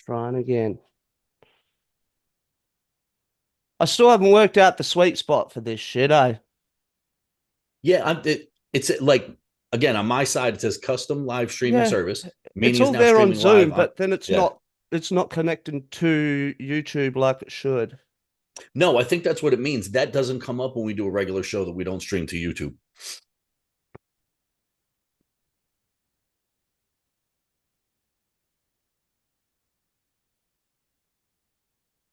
Trying again. I still haven't worked out the sweet spot for this shit, eh? Yeah, it's like again on my side it says custom live streaming Yeah, service, it's meaning it's all now there on streaming live Zoom, on. but then it's Yeah, not connecting to YouTube like it should. no, I think that's what it means. That doesn't come up when we do a regular show that we don't stream to YouTube.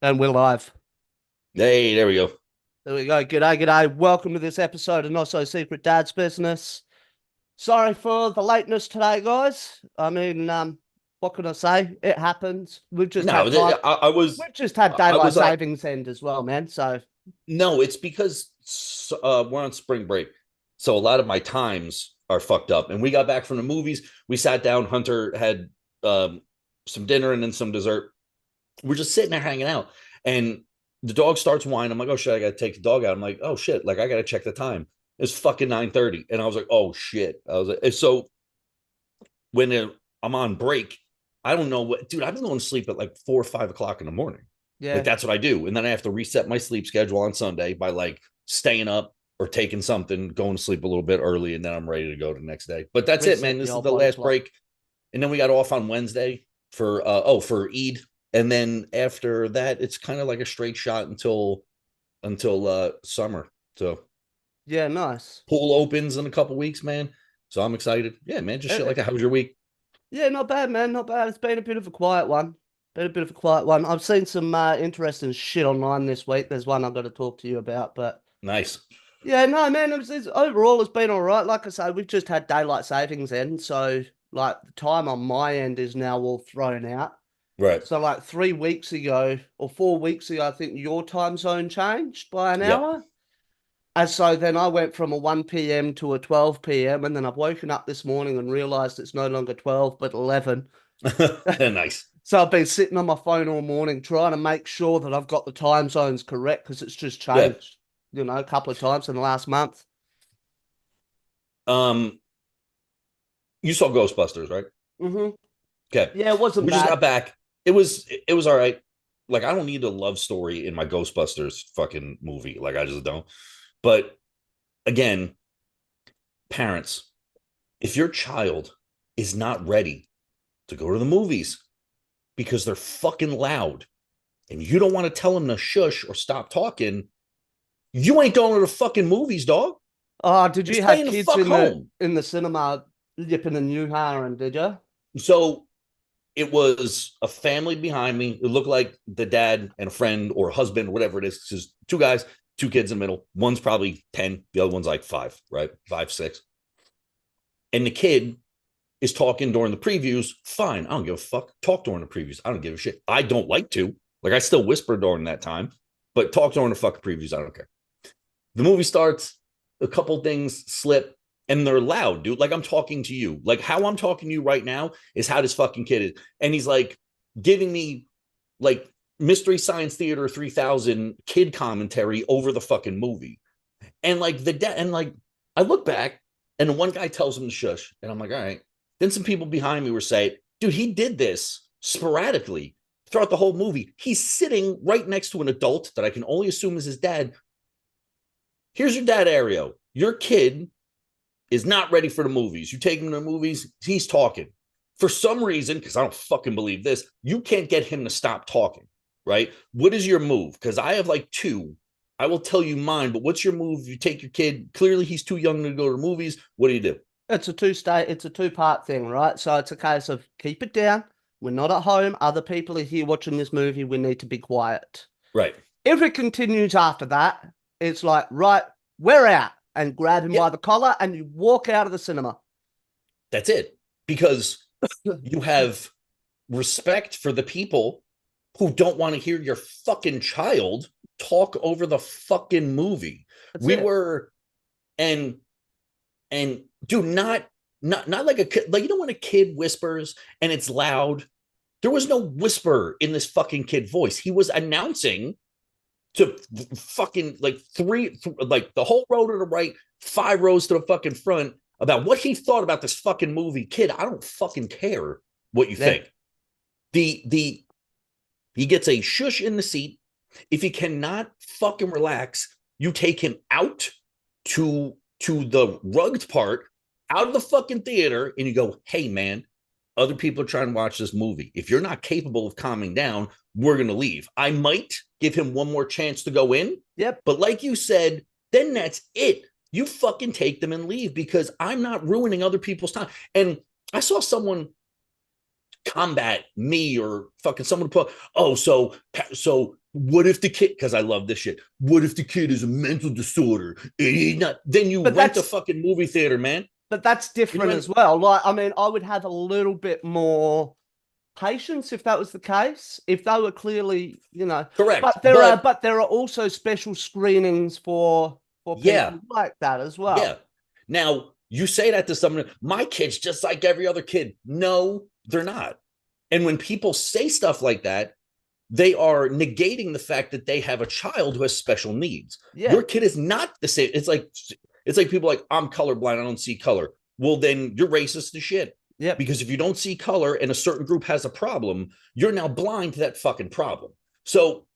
And we're live. Hey, there we go. There we go. G'day, g'day. Welcome to this episode of Not So Secret Dad's Business. Sorry for the lateness today, guys. What can I say? It happens. No, We've just had I daylight was savings end as well, man. So no, it's because we're on spring break, so a lot of my times are fucked up. And we got back from the movies. We sat down. Hunter had some dinner and then some dessert. We're just sitting there hanging out, and the dog starts whining. I'm like, oh shit, I gotta take the dog out. I'm like, oh shit, like I gotta check the time. It's fucking 9:30, and I was like, oh shit. I was like, so when I'm on break, I don't know what, dude. I've been going to sleep at like 4 or 5 o'clock in the morning. Like yeah, that's what I do, and then I have to reset my sleep schedule on Sunday by like staying up or taking something, going to sleep a little bit early, and then I'm ready to go the next day. But that's it, man. reset the This is old the body last clock. break, and then we got off on Wednesday for for Eid, and then after that, it's kind of like a straight shot until summer. So Yeah, nice. pool opens in a couple weeks, man. So I'm excited. Yeah, man. Just shit Uh, like that. How was your week? Yeah, not bad, man. Not bad. It's been a bit of a quiet one. Been a bit of a quiet one. I've seen some interesting shit online this week. There's one I've got to talk to you about, but Nice. yeah, no, man. Overall, it's been all right. Like I say, we've just had daylight savings end, so like the time on my end is now all thrown out. Right. So like 3 weeks ago or 4 weeks ago, I think your time zone changed by an Yep. hour. And so then I went from a 1 p.m. to a 12 p.m. And then I've woken up this morning and realized it's no longer 12, but 11. Nice. So I've been sitting on my phone all morning trying to make sure that I've got the time zones correct because it's just Yeah. changed, a couple of times in the last month. Um, you saw Ghostbusters, right? Hmm. Okay. Yeah, it wasn't We just bad. got back. It was all right. Like I don't need a love story in my Ghostbusters fucking movie. Like I just don't. But again, parents, if your child is not ready to go to the movies because they're fucking loud and you don't want to tell them to shush or stop talking, you ain't going to the fucking movies, dog. Oh, did You're you have staying the kids fuck in the home. cinema yipping and yoo-hawing, did you? So it was a family behind me. It looked like the dad and a friend or husband, whatever it is. It's just two guys, two kids in the middle. One's probably 10, the other one's like five, right? 5, 6. And the kid is talking during the previews. Fine. I don't give a fuck. Talk during the previews. I don't give a shit. I don't like to. Like I still whisper during that time, but talk during the fucking previews. I don't care. The movie starts, a couple things slip, and they're loud, dude. Like I'm talking to you. Like how I'm talking to you right now is how this fucking kid is. And he's like giving me like Mystery Science Theater 3000 kid commentary over the fucking movie. And like and like I look back and the one guy tells him to shush. And I'm like, all right. Then some people behind me were saying, dude, he did this sporadically throughout the whole movie. He's sitting right next to an adult that I can only assume is his dad. Here's your dad, Ario. Your kid is not ready for the movies. You take him to the movies, he's talking. For some reason, because I don't fucking believe this, you can't get him to stop talking, right? What is your move? Because I have like two. I will tell you mine, but what's your move? You take your kid, clearly he's too young to go to the movies. What do you do? It's a two-part thing, right? So it's a case of keep it down. We're not at home. Other people are here watching this movie. We need to be quiet. Right. If it continues after that, it's like, right, we're out and grab him Yeah, by the collar and you walk out of the cinema. that's it. Because you have respect for the people who don't want to hear your fucking child talk over the fucking movie. That's We it. were, and do not like a kid, like you know when a kid whispers and it's loud. There was no whisper in this fucking kid voice. He was announcing to fucking like like the whole row to the right, 5 rows to the fucking front about what he thought about this fucking movie. Kid, I don't fucking care what you Yeah. think. The He gets a shush in the seat. If he cannot fucking relax, you take him out to the rugged part, out of the fucking theater, and you go, hey man, other people are trying to watch this movie. If you're not capable of calming down, we're gonna leave. I might give him one more chance to go in. Yep. But like you said, then that's it. You fucking take them and leave, because I'm not ruining other people's time. And I saw someone combat me, or fucking someone put, oh, so what if the kid, because I love this shit, what if the kid is a mental disorder and he's not, then you rent a fucking movie theater, man. But that's different as well. Like, I mean, I would have a little bit more patience if that was the case, if they were clearly, you know, correct. But there are also special screenings for people like that as well. Yeah. Now, you say that to someone, my kid's just like every other kid. No, they're not. And when people say stuff like that, they are negating the fact that they have a child who has special needs. Yeah. Your kid is not the same. It's like people like, I'm colorblind, I don't see color. Well, then you're racist as shit. Yeah. Because if you don't see color and a certain group has a problem, you're now blind to that fucking problem. So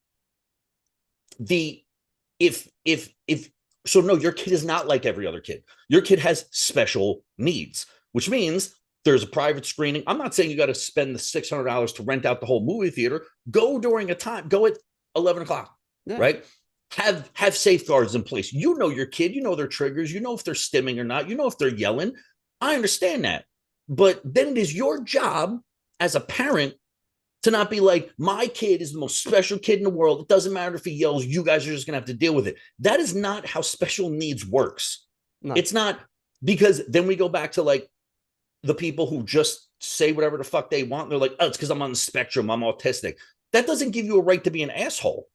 so no, your kid is not like every other kid. Your kid has special needs, which means there's a private screening. I'm not saying you got to spend the $600 to rent out the whole movie theater. Go during a time. Go at 11 o'clock, right? Have safeguards in place. You know your kid. You know their triggers. You know if they're stimming or not. You know if they're yelling. I understand that. But then it is your job as a parent to not be like, my kid is the most special kid in the world. It doesn't matter if he yells. You guys are just going to have to deal with it. That is not how special needs works. No. It's not, because then we go back to like the people who just say whatever the fuck they want. They're like, oh, it's because I'm on the spectrum. I'm autistic. That doesn't give you a right to be an asshole.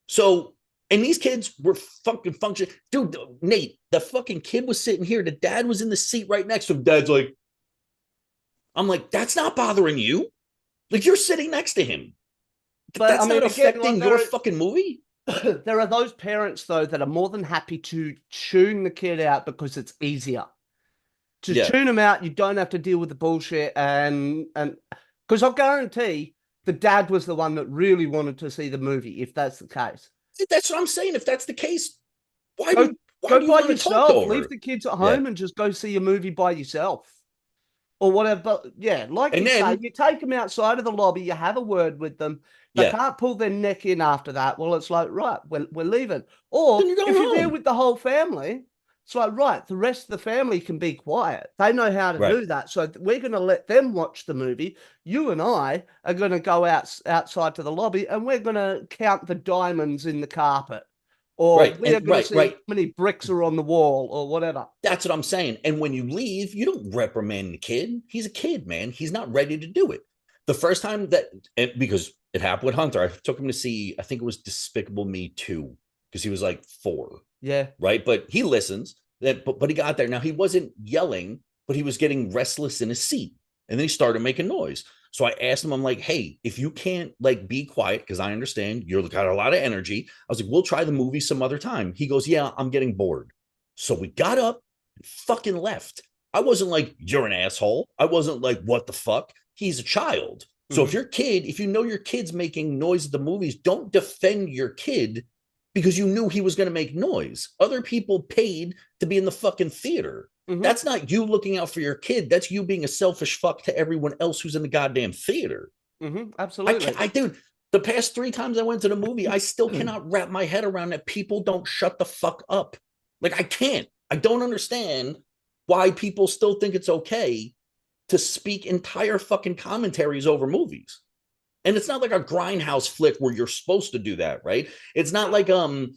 So, and these kids were fucking functioning. Dude, Nate, the fucking kid was sitting here. The dad was in the seat right next to him. Dad's like, I'm like, that's not bothering you. Like, you're sitting next to him. But that's not affecting your fucking movie. There are those parents, though, that are more than happy to tune the kid out because it's easier. To tune them out, you don't have to deal with the bullshit. And because I'll guarantee the dad was the one that really wanted to see the movie, if that's the case. That's what I'm saying. If that's the case, why go do you by want yourself. To talk to Leave the kids at home and just go see a movie by yourself. Or whatever. But yeah, like you say, you take them outside of the lobby, you have a word with them. They can't pull their neck in after that. Well, it's like, right, we're leaving. Or if you're there with the whole family, it's like, right, the rest of the family can be quiet. They know how to do that. So we're going to let them watch the movie. You and I are going to go outside to the lobby, and we're going to count the diamonds in the carpet. Or we're going to see how many bricks are on the wall, or whatever. That's what I'm saying. And when you leave, you don't reprimand the kid. He's a kid, man. He's not ready to do it. The first time because it happened with Hunter, I took him to see, I think it was Despicable Me 2, because he was like 4. Yeah. Right. But he listens. But he got there. Now, he wasn't yelling, but he was getting restless in his seat. And then he started making noise. So I asked him, I'm like, hey, if you can't like be quiet, because I understand you've got a lot of energy. I was like, we'll try the movie some other time. He goes, yeah, I'm getting bored. So we got up and fucking left. I wasn't like, you're an asshole. I wasn't like, what the fuck? He's a child. So if you know your kid's making noise at the movies, don't defend your kid because you knew he was going to make noise. Other people paid to be in the fucking theater. That's not you looking out for your kid. That's you being a selfish fuck to everyone else who's in the goddamn theater. Absolutely. Dude, the past 3 times I went to the movie, I still cannot wrap my head around that people don't shut the fuck up. Like, I can't. I don't understand why people still think it's okay to speak entire fucking commentaries over movies. And it's not like a grindhouse flick where you're supposed to do that, right? It's not like a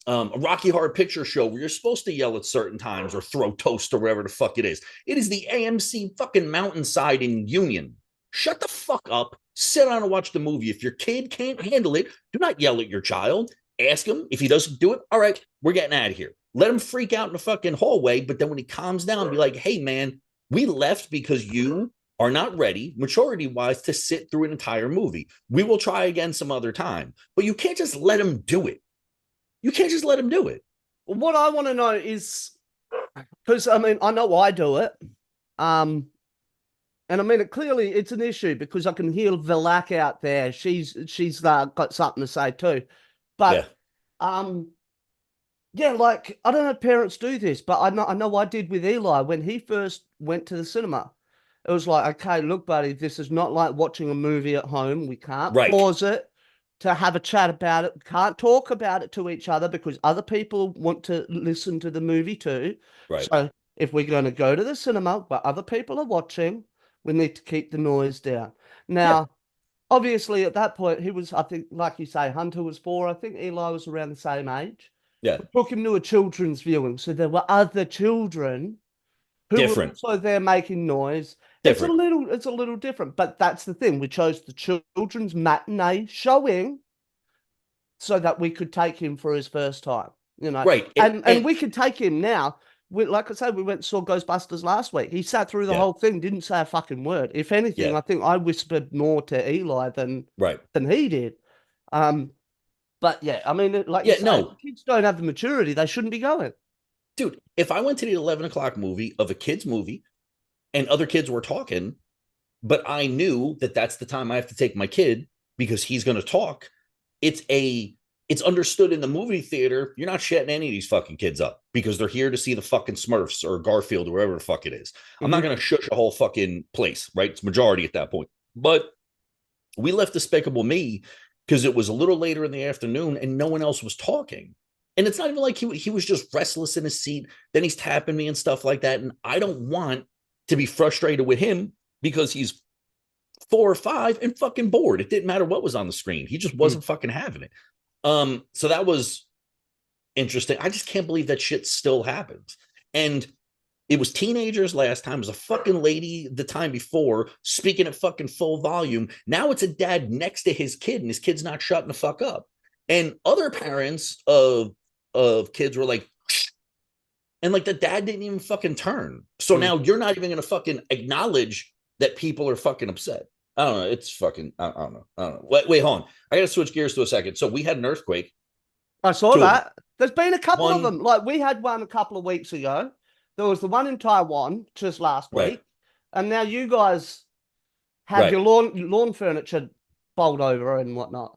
Rocky Horror Picture Show where you're supposed to yell at certain times or throw toast or whatever the fuck it is. It is the AMC fucking Mountainside in Union. Shut the fuck up. Sit down and watch the movie. If your kid can't handle it, do not yell at your child. Ask him. If he doesn't do it, all right, we're getting out of here. Let him freak out in the fucking hallway. But then when he calms down, be like, hey, man, we left because you are not ready, maturity-wise, to sit through an entire movie. We will try again some other time. But you can't just let him do it. You can't just let him do it. What I want to know is, because, I mean, I know I do it. And And I mean, clearly it's an issue because I can hear Vilak out there. She's got something to say too. Yeah. But yeah, like I don't know if parents do this, but I know I did with Eli when he first went to the cinema. It was like, okay, look, buddy, this is not like watching a movie at home. We can't Right. pause it to have a chat about it. We can't talk about it to each other because other people want to listen to the movie too. Right. So if we're going to go to the cinema where other people are watching, we need to keep the noise down. Now, Yeah. obviously, at that point, he was, I think, like you say, Hunter was 4. I think Eli was around the same age. Yeah. We took him to a children's viewing. So there were other children who were Different. also there making noise. Different. It's a little different, but that's the thing. We chose the children's matinee showing so that we could take him for his first time, you know. Right. And we could take him now. Like I said, we went and saw Ghostbusters last week. He sat through the whole thing, didn't say a fucking word. If anything, I think I whispered more to Eli than he did. But yeah, I mean, like you say, if kids don't have the maturity, they shouldn't be going. Dude, if I went to the 11 o'clock movie of a kid's movie and other kids were talking, but I knew that that's the time I have to take my kid because he's going to talk, it's understood in the movie theater, you're not shutting any of these fucking kids up because they're here to see the fucking Smurfs or Garfield or whatever the fuck it is. I'm not going to shush a whole fucking place, right? It's majority at that point. But we left Despicable Me because it was a little later in the afternoon and no one else was talking. And it's not even like he was just restless in his seat. Then he's tapping me and stuff like that. And I don't want to be frustrated with him because he's 4 or 5 and fucking bored. It didn't matter what was on the screen. He just wasn't fucking having it. So that was interesting. I just can't believe that shit still happens. And it was teenagers last time. It was a fucking lady the time before speaking at fucking full volume. Now it's a dad next to his kid and his kid's not shutting the fuck up. And other parents of kids were like, shh. And like the dad didn't even fucking turn. So now you're not even going to fucking acknowledge that people are fucking upset. I don't know. It's fucking, I don't know. Wait, hold on. I got to switch gears to a second. So we had an earthquake. I saw that. There's been a couple of them. Like we had one a couple of weeks ago. There was the one in Taiwan just last week. And now you guys have your lawn furniture bowled over and whatnot.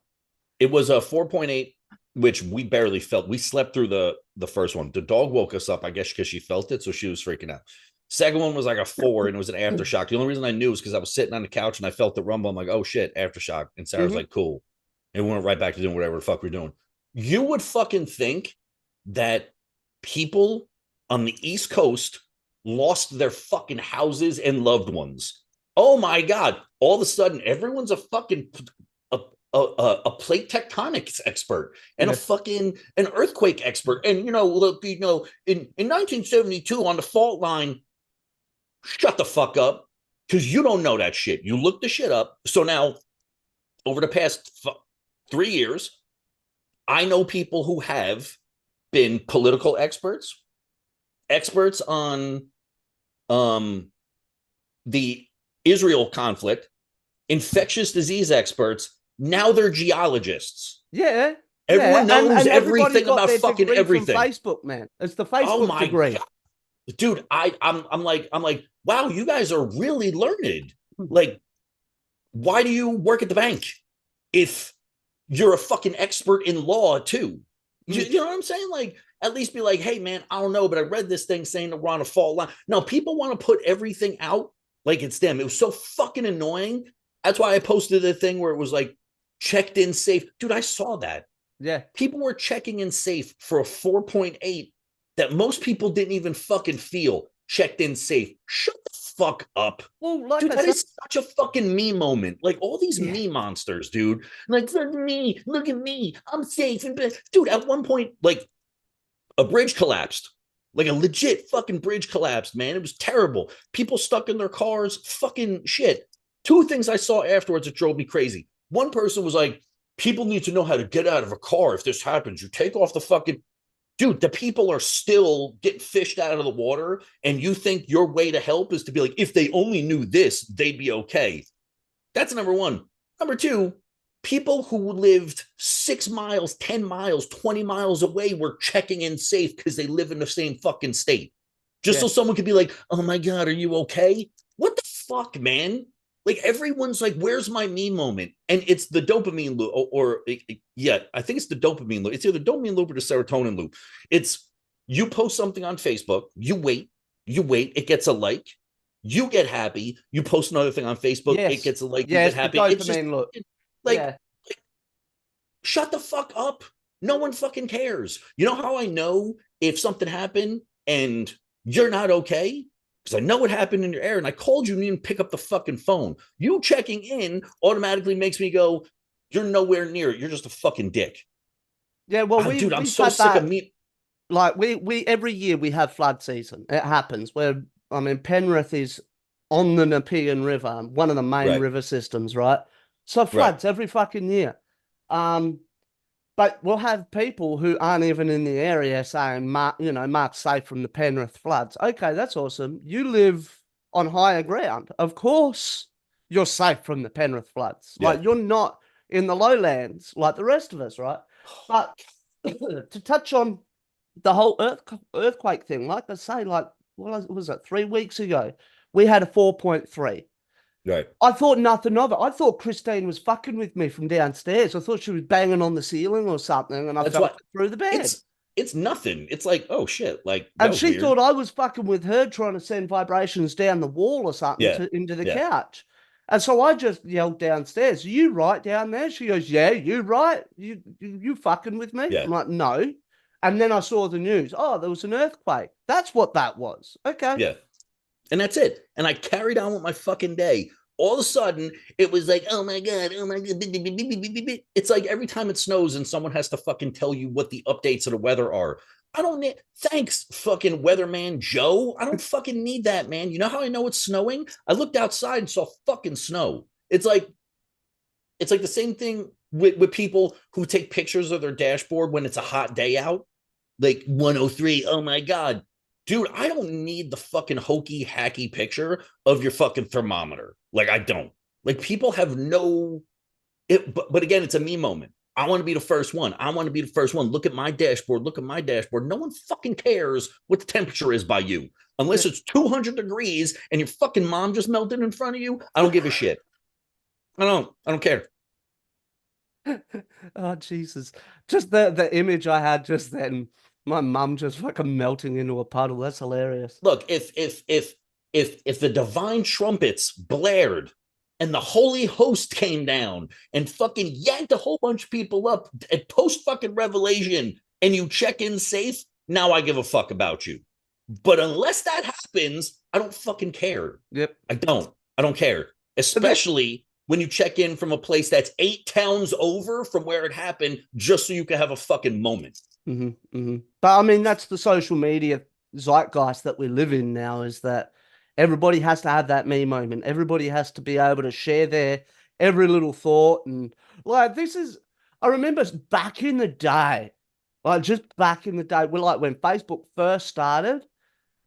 It was a 4.8, which we barely felt. We slept through the first one. The dog woke us up, I guess, because she felt it. So she was freaking out. Second one was like a 4 and it was an aftershock. The only reason I knew was because I was sitting on the couch and I felt the rumble. I'm like, oh shit, aftershock. And Sarah's like, cool. And we went right back to doing whatever the fuck we're doing. You would fucking think that people on the East Coast lost their fucking houses and loved ones. Oh my God. All of a sudden, everyone's a fucking a plate tectonics expert and an earthquake expert. And, look, in 1972 on the fault line, shut the fuck up because you don't know that shit. You look the shit up. So now over the past 3 years, I know people who have been political experts on the Israel conflict, infectious disease experts. Now they're geologists. Yeah. Everyone knows everything about fucking everything. Facebook, man. It's the Facebook degree. God. Dude, I'm like, wow, you guys are really learned. Like, why do you work at the bank if you're a fucking expert in law too? You know what I'm saying? Like, at least be like, hey man, I don't know, but I read this thing saying that we're on a fault line. No, people want to put everything out like it's them. It was so fucking annoying. That's why I posted a thing where it was like checked in safe. Dude, I saw that. Yeah. People were checking in safe for a 4.8 that most people didn't even fucking feel checked in safe. Shut the fuck up. Well, like dude, that is such a fucking me moment. Like all these me monsters, dude. Like, look at me. I'm safe. Dude, at one point, like a bridge collapsed. Like a legit fucking bridge collapsed, man. It was terrible. People stuck in their cars. Fucking shit. 2 things I saw afterwards that drove me crazy. One person was like, people need to know how to get out of a car if this happens. You take off the fucking... Dude, the people are still getting fished out of the water, and you think your way to help is to be like, if they only knew this, they'd be okay. That's number 1. Number 2, people who lived 6 miles, 10 miles, 20 miles away were checking in safe because they live in the same fucking state. Just so someone could be like, oh my God, are you okay? What the fuck, man. Like everyone's like, where's my me moment? And it's the dopamine loop, yeah, I think it's the dopamine loop. It's either the dopamine loop or the serotonin loop. It's you post something on Facebook, you wait, it gets a like, you get happy, you post another thing on Facebook, it gets a like, you get happy. It's just look. like, shut the fuck up. No one fucking cares. You know how I know if something happened and you're not okay? Because I know what happened in your air, and I called you and you didn't pick up the fucking phone. You checking in automatically makes me go, you're nowhere near it. You're just a fucking dick. Yeah, well, dude, I'm so sick of me. Like we every year we have flood season. It happens. Penrith is on the Nepean River, one of the main river systems, right? So floods every fucking year. But we'll have people who aren't even in the area saying, Mark's safe from the Penrith floods. Okay, that's awesome. You live on higher ground. Of course you're safe from the Penrith floods. Like, you're not in the lowlands like the rest of us, right? But to touch on the whole earthquake thing, like I say, like, what was it, 3 weeks ago, we had a 4.3. Right. I thought nothing of it. I thought Christine was fucking with me from downstairs. I thought she was banging on the ceiling or something, and I fell through the bed. It's nothing. It's like, oh shit, like, and she thought I was fucking with her, trying to send vibrations down the wall or something into the couch. And so I just yelled downstairs, "You right down there?" She goes, "Yeah, you right? You fucking with me?" I'm like, "No." And then I saw the news. Oh, there was an earthquake. That's what that was. Okay. Yeah. And that's it. And I carried on with my fucking day. All of a sudden, it was like, oh my God. It's like every time it snows and someone has to fucking tell you what the updates of the weather are. I don't need, thanks, fucking weatherman Joe. I don't fucking need that, man. You know how I know it's snowing? I looked outside and saw fucking snow. It's like the same thing with people who take pictures of their dashboard when it's a hot day out. Like 103, oh my God. Dude, I don't need the fucking hokey, hacky picture of your fucking thermometer. Like, I don't. Like, people have no... But again, it's a me moment. I want to be the first one. Look at my dashboard. No one fucking cares what the temperature is by you. Unless it's 200 degrees and your fucking mom just melted in front of you, I don't give a shit. I don't care. Oh, Jesus. Just the image I had just then... My mum just fucking melting into a puddle. That's hilarious. Look, if the divine trumpets blared and the holy host came down and fucking yanked a whole bunch of people up at post fucking revelation and you check in safe, now I give a fuck about you. But unless that happens, I don't fucking care. Yep. I don't care. Especially when you check in from a place that's 8 towns over from where it happened, just so you can have a fucking moment. But I mean, that's the social media zeitgeist that we live in now, is that everybody has to have that me moment. Everybody has to be able to share their every little thought. And like, I remember back in the day, like just back in the day, like when Facebook first started,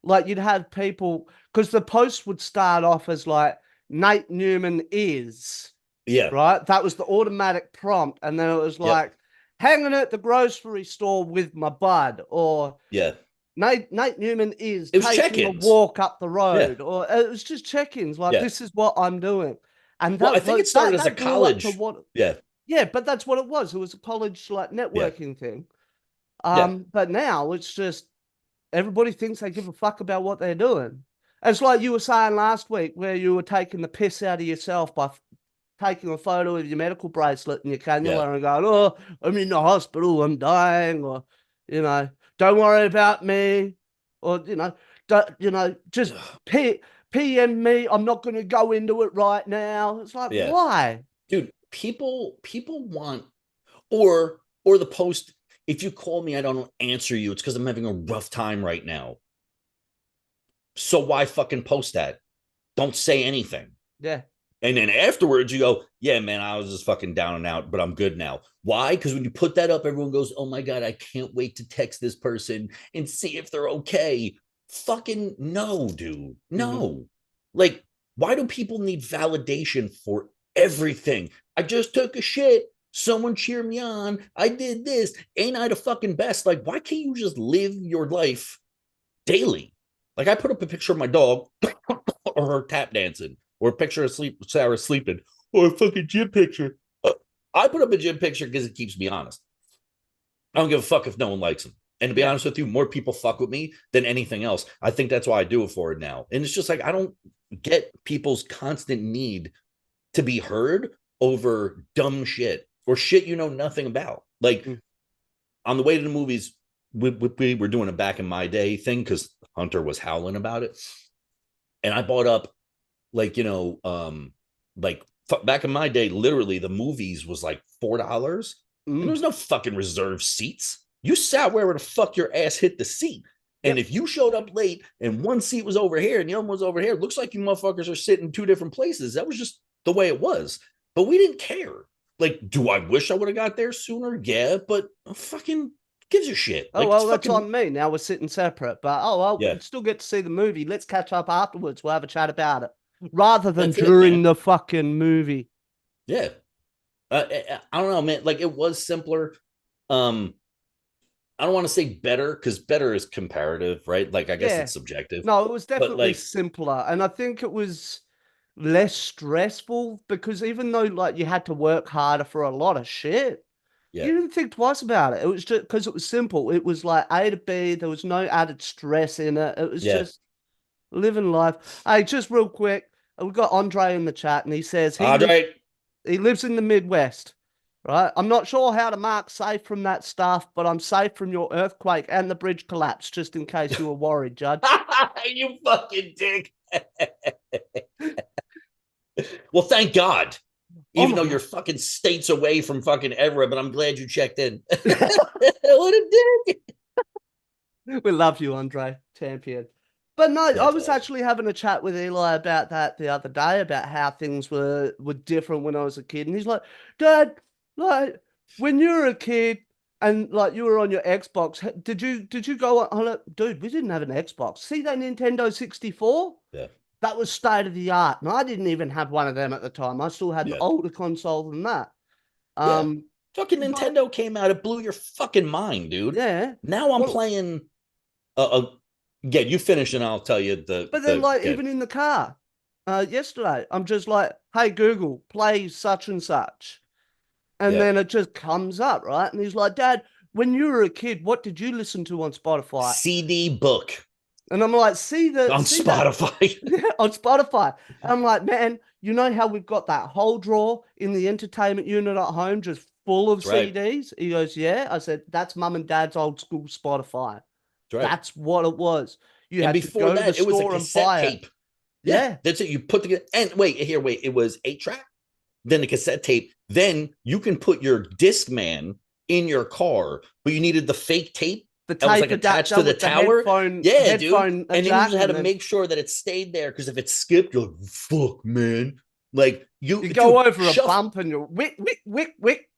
like you'd have people, because the post would start off as like, Nate Newman is. Yeah. Right? That was the automatic prompt. And then it was like, hanging at the grocery store with my bud, or Nate Newman is taking a walk up the road, or it was just check-ins. Like, this is what I'm doing. And I think it started as a college. But that's what it was. It was a college like networking thing. But now it's just everybody thinks they give a fuck about what they're doing. It's like you were saying last week, where you were taking the piss out of yourself by taking a photo of your medical bracelet and your cannula and going, "Oh, I'm in the hospital, I'm dying," or, "Don't worry about me," or, just PM me, "I'm not going to go into it right now." It's like, why? Dude, people want, or the post, "If you call me, I don't answer you. It's because I'm having a rough time right now." So why fucking post that? Don't say anything. Yeah. And then afterwards you go, "Yeah, man, I was just fucking down and out, but I'm good now." Why? Because when you put that up, everyone goes, "Oh my God, I can't wait to text this person and see if they're okay." Fucking no, dude. No. Like, why do people need validation for everything? "I just took a shit. Someone cheer me on. I did this. Ain't I the fucking best?" Like, why can't you just live your life daily? Like, I put up a picture of my dog or her tap dancing. or a picture of Sarah sleeping, or a fucking gym picture. I put up a gym picture because it keeps me honest. I don't give a fuck if no one likes them. And to be honest with you, more people fuck with me than anything else. I think that's why I do it for it now. And it's just like, I don't get people's constant need to be heard over dumb shit or shit you know nothing about. Like on the way to the movies, we were doing a back in my day thing because Hunter was howling about it. And I bought up like, like back in my day, literally the movies was like $4. And there was no fucking reserved seats. You sat wherever the fuck your ass hit the seat. And if you showed up late and one seat was over here and the other one was over here, it looks like you motherfuckers are sitting in two different places. That was just the way it was. But we didn't care. Like, do I wish I would have got there sooner? Yeah, but fucking gives a shit. Oh, like, well, that's on me. Now we're sitting separate. But, we still get to see the movie. Let's catch up afterwards. We'll have a chat about it. Rather than during the fucking movie. Yeah. I don't know, man. Like, it was simpler. I don't want to say better because better is comparative, right? Like, I guess it's subjective. No, it was definitely simpler. And I think it was less stressful because even though like you had to work harder for a lot of shit, you didn't think twice about it. It was just because it was simple. It was like A to B. There was no added stress in it. It was just living life. Hey, just real quick, we've got Andre in the chat and he says he lives in the Midwest. Right, I'm not sure how to mark safe from that stuff, but I'm safe from your earthquake and the bridge collapse, just in case you were worried, Judge. You fucking dick. Well, thank God. Even though you're fucking states away from fucking Everett, but I'm glad you checked in. What a dick. We love you, Andre, champion. But no, I was actually having a chat with Eli about that the other day, about how things were different when I was a kid. And he's like, Dad, like when you were a kid and like you were on your Xbox, did you go on dude, we didn't have an Xbox. See that Nintendo 64? Yeah. That was state of the art. And I didn't even have one of them at the time. I still had an older console than that. Fucking Nintendo came out, it blew your fucking mind, dude. Yeah. Now I'm playing you finish and I'll tell you But then even in the car, yesterday, I'm just like, hey Google, play such and such. And then it just comes up, right? And he's like, Dad, when you were a kid, what did you listen to on Spotify? CD book. And I'm like, on Spotify. On Spotify. And I'm like, man, you know how we've got that whole drawer in the entertainment unit at home just full of CDs? He goes, yeah. I said, that's mum and dad's old school Spotify. That's what it was. You had to go to the store and buy it. Yeah. That's it. You put it was 8-track, then the cassette tape. Then you can put your Discman in your car, but you needed the fake tape that was like attached to the tower. Headphone and then you just had to make sure that it stayed there because if it skipped, you're like, fuck, man. Like you go over a bump and you're wick.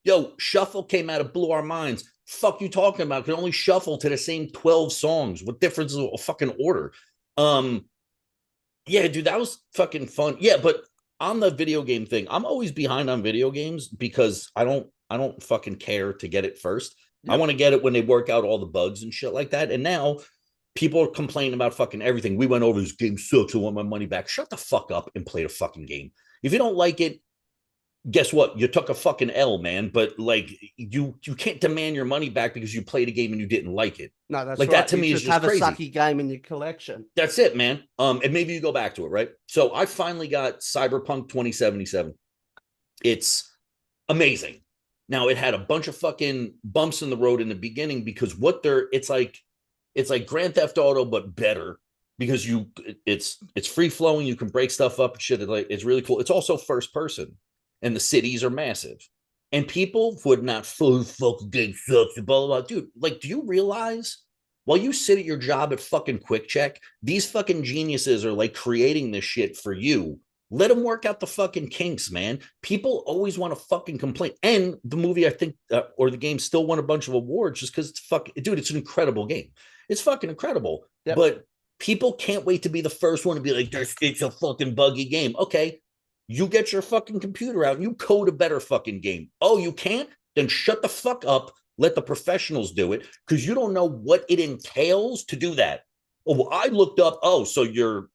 Yo, shuffle came out, it blew our minds. Fuck you talking about? Can only shuffle to the same 12 songs. What difference is a fucking order? Yeah, dude, that was fucking fun. Yeah, but on the video game thing, I'm always behind on video games because I don't fucking care to get it first. Yep. I want to get it when they work out all the bugs and shit like that. And now people are complaining about fucking everything. We went over, this game sucks, I want my money back. Shut the fuck up and play the fucking game. If you don't like it, guess what? You took a fucking L, man. But like you can't demand your money back because you played a game and you didn't like it. No, that's like right. That to me is just crazy. Have a sucky game in your collection. That's it, man. And maybe you go back to it, right? So I finally got Cyberpunk 2077. It's amazing. Now it had a bunch of fucking bumps in the road in the beginning because it's like Grand Theft Auto but better because it's free flowing. You can break stuff up and shit. It's really cool. It's also first person. And the cities are massive. And people would not fucking game sucks, blah, blah, blah. Dude, like, do you realize while you sit at your job at fucking Quick Check, these fucking geniuses are like creating this shit for you. Let them work out the fucking kinks, man. People always want to fucking complain. And the movie, I think, or the game still won a bunch of awards just because it's an incredible game. It's fucking incredible. Yep. But people can't wait to be the first one to be like, it's a fucking buggy game. Okay. You get your fucking computer out and you code a better fucking game. Oh, you can't? Then shut the fuck up. Let the professionals do it because you don't know what it entails to do that. Oh, well, I looked up. Oh, so you're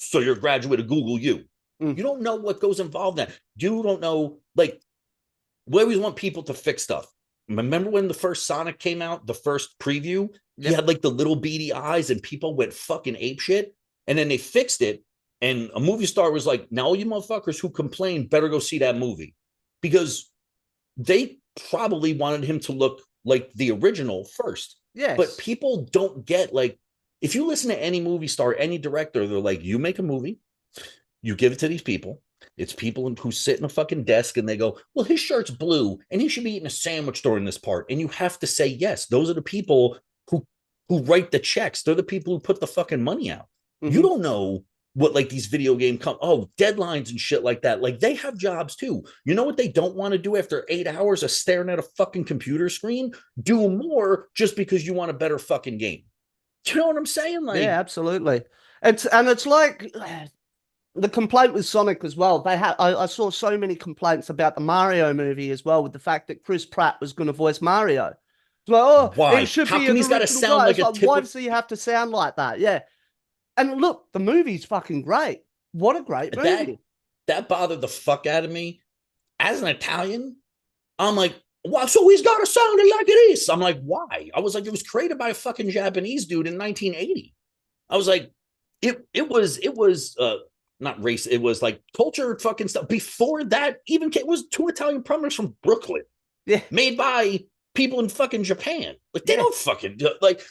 So you're a graduate of Google U. You don't know what goes involved in that. You don't know, like, we always want people to fix stuff. Remember when the first Sonic came out, the first preview? He had like the little beady eyes and people went fucking apeshit. And then they fixed it. And a movie star was like, now all you motherfuckers who complain better go see that movie. Because they probably wanted him to look like the original first. Yes. But people don't get, like, if you listen to any movie star, any director, they're like, you make a movie, you give it to these people. It's people who sit in a fucking desk and they go, well, his shirt's blue and he should be eating a sandwich during this part. And you have to say, yes, those are the people who write the checks. They're the people who put the fucking money out. You don't know what, like, these video game deadlines and shit like that. Like, they have jobs too. You know what they don't want to do after 8 hours of staring at a fucking computer screen? Do more just because you want a better fucking game. Do you know what I'm saying? Like, yeah, absolutely. It's like the complaint with Sonic as well. They had I saw so many complaints about the Mario movie as well, with the fact that Chris Pratt was going to voice Mario. It's like, oh, why? it should How be come an he's got to original sound guy. like It's a typical... Why does he have to sound like that? Yeah. And look, the movie's fucking great. What a great movie. That bothered the fuck out of me. As an Italian, I'm like, well, so he's got to sound like it is. I'm like, why? I was like, it was created by a fucking Japanese dude in 1980. I was like, it was not race. It was like culture fucking stuff. Before that, even it was 2 Italian plumbers from Brooklyn, made by people in fucking Japan. Like, they don't fucking like.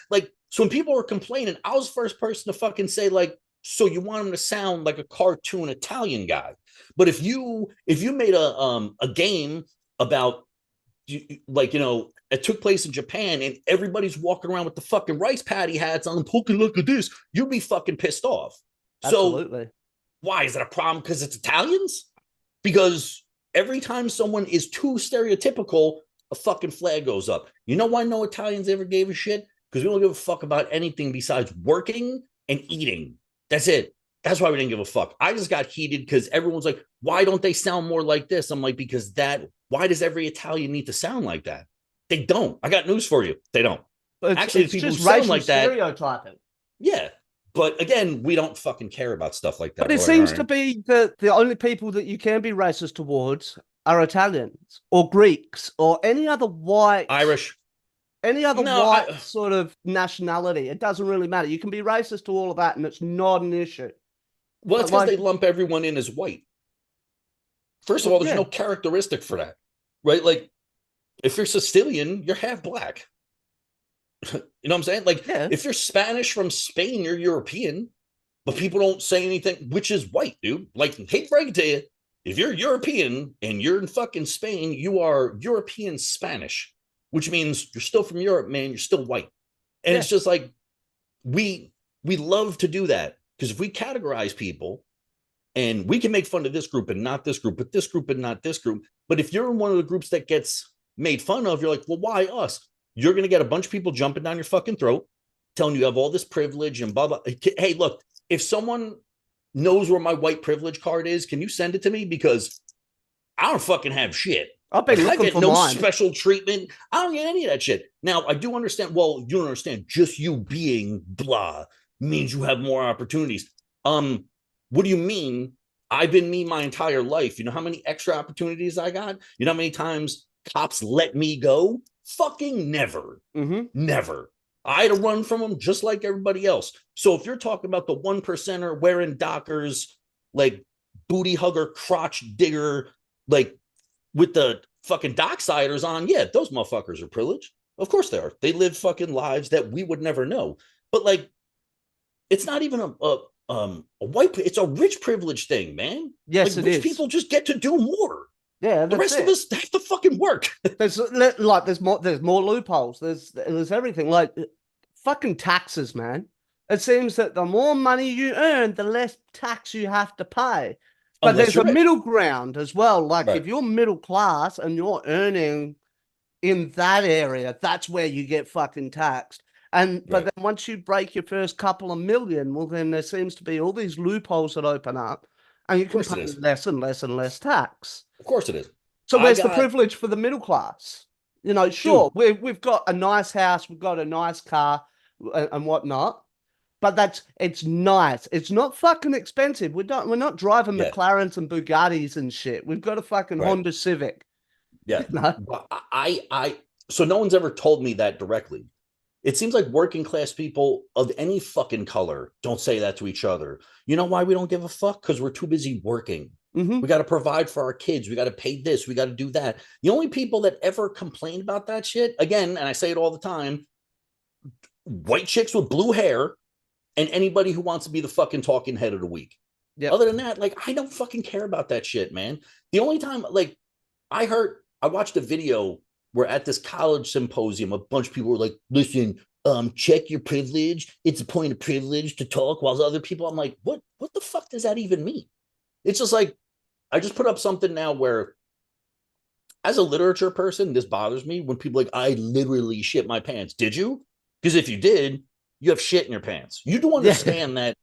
So when people were complaining, I was the first person to fucking say, like, so you want him to sound like a cartoon Italian guy. But if you made a game about, like, you know, it took place in Japan and everybody's walking around with the fucking rice patty hats on, poking, look at this, you'd be fucking pissed off. Absolutely. So why is that a problem? Because it's Italians? Because every time someone is too stereotypical, a fucking flag goes up. You know why no Italians ever gave a shit? Because we don't give a fuck about anything besides working and eating. That's it. That's why we didn't give a fuck. I just got heated because everyone's like, why don't they sound more like this? I'm like, because why does every Italian need to sound like that? They don't. I got news for you. They don't. Actually, it's people just who sound racial like that, stereotyping. Yeah. But again, we don't fucking care about stuff like that. But it seems to be that the only people that you can be racist towards are Italians or Greeks or any other white... Irish. Any other white sort of nationality. It doesn't really matter. You can be racist to all of that and it's not an issue. Well, it's because they lump everyone in as white. First of all, there's no characteristic for that, right? Like, if you're Sicilian, you're half black. You know what I'm saying? Like, if you're Spanish from Spain, you're European, but people don't say anything, which is white, dude. Like, hate to break it to you, if you're European and you're in fucking Spain, you are European Spanish, which means you're still from Europe, man. You're still white. And it's just like, we love to do that, because if we categorize people, and we can make fun of this group and not this group, but this group and not this group. But if you're in one of the groups that gets made fun of, you're like, well, why us? You're going to get a bunch of people jumping down your fucking throat, telling you have all this privilege and blah, blah. Hey, look, if someone knows where my white privilege card is, can you send it to me? Because I don't fucking have shit. I've been looking I get for no mine. special treatment. I don't get any of that shit. Now, I do understand. Well, you don't understand. Just you being blah means you have more opportunities. What do you mean? I've been me my entire life. You know how many extra opportunities I got? You know how many times cops let me go? Fucking never. Never. I had to run from them just like everybody else. So if you're talking about the 1%er wearing Dockers, like booty hugger, crotch digger, like with the fucking docksiders on, yeah, those motherfuckers are privileged. Of course they are. They live fucking lives that we would never know. But like, it's not even a white, it's a rich privilege thing, man. Yes, like, it rich is. people just get to do more. Yeah, the rest of us have to fucking work. there's more loopholes. There's everything, like fucking taxes, man. It seems that the more money you earn, the less tax you have to pay. But there's a middle ground as well. Like, if you're middle class and you're earning in that area, that's where you get fucking taxed. And but then once you break your first couple of million, well, then there seems to be all these loopholes that open up, and you can pay less and less and less tax. Of course it is. So where's the privilege for the middle class? You know, sure, we've got a nice house, we've got a nice car and whatnot, But it's nice. It's not fucking expensive. We're not driving McLarens and Bugattis and shit. We've got a fucking Honda Civic. Yeah. But so no one's ever told me that directly. It seems like working class people of any fucking color don't say that to each other. You know why we don't give a fuck? Because we're too busy working. We got to provide for our kids. We got to pay this. We got to do that. The only people that ever complain about that shit, again, and I say it all the time, white chicks with blue hair and anybody who wants to be the fucking talking head of the week. Yep. Other than that, like, I don't fucking care about that shit, man. The only time, like, I watched a video where at this college symposium, a bunch of people were like, listen, check your privilege. It's a point of privilege to talk, while other people, I'm like, what the fuck does that even mean? It's just like, I just put up something now where, as a literature person, this bothers me when people are like, I literally shit my pants. Did you? Because if you did, you have shit in your pants. You do understand that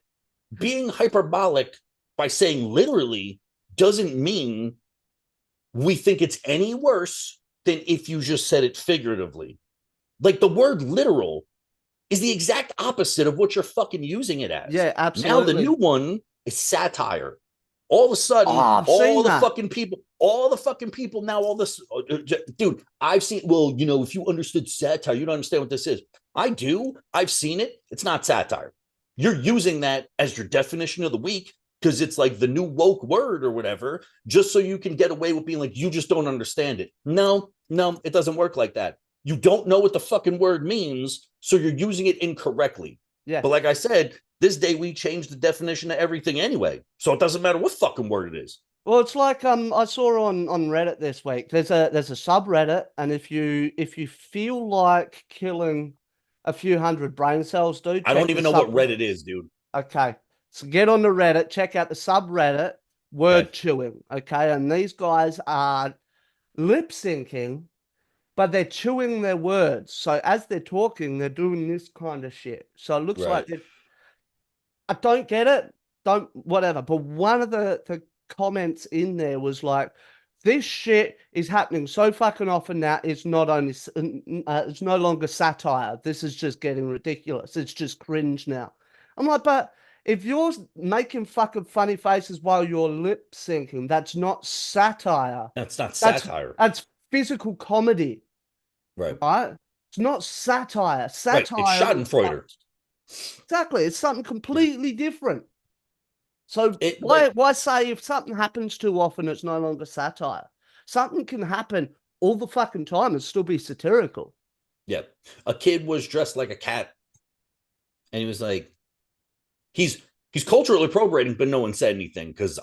being hyperbolic by saying literally doesn't mean we think it's any worse than if you just said it figuratively. Like, the word literal is the exact opposite of what you're fucking using it as. Yeah, absolutely. Now the new one is satire. All of a sudden, all the fucking people now, all this, dude, I've seen, well, you know, if you understood satire, you don't understand what this is. I do. I've seen it. It's not satire. You're using that as your definition of the week because it's like the new woke word or whatever, just so you can get away with being like, you just don't understand it. No, it doesn't work like that. You don't know what the fucking word means, so you're using it incorrectly. Yeah. But like I said, this day we changed the definition of everything anyway, so it doesn't matter what fucking word it is. Well, it's like I saw on Reddit this week. There's a subreddit, and if you feel like killing a few hundred brain cells, dude, I don't even know what Reddit is, dude. Okay, so get on the Reddit, check out the subreddit word chewing. Okay, and these guys are lip syncing, but they're chewing their words. So as they're talking, they're doing this kind of shit. So it looks like I don't get it. Whatever. But one of the comments in there was like, this shit is happening so fucking often now. It's not only, it's no longer satire. This is just getting ridiculous. It's just cringe now. I'm like, but if you're making fucking funny faces while you're lip syncing, that's not satire. That's not satire. That's physical comedy. Right. It's not satire. Satire. Right. It's Schadenfreude. Exactly. It's something completely different. So why say if something happens too often, it's no longer satire? Something can happen all the fucking time and still be satirical. Yeah. A kid was dressed like a cat, and he was like, he's culturally appropriating, but no one said anything because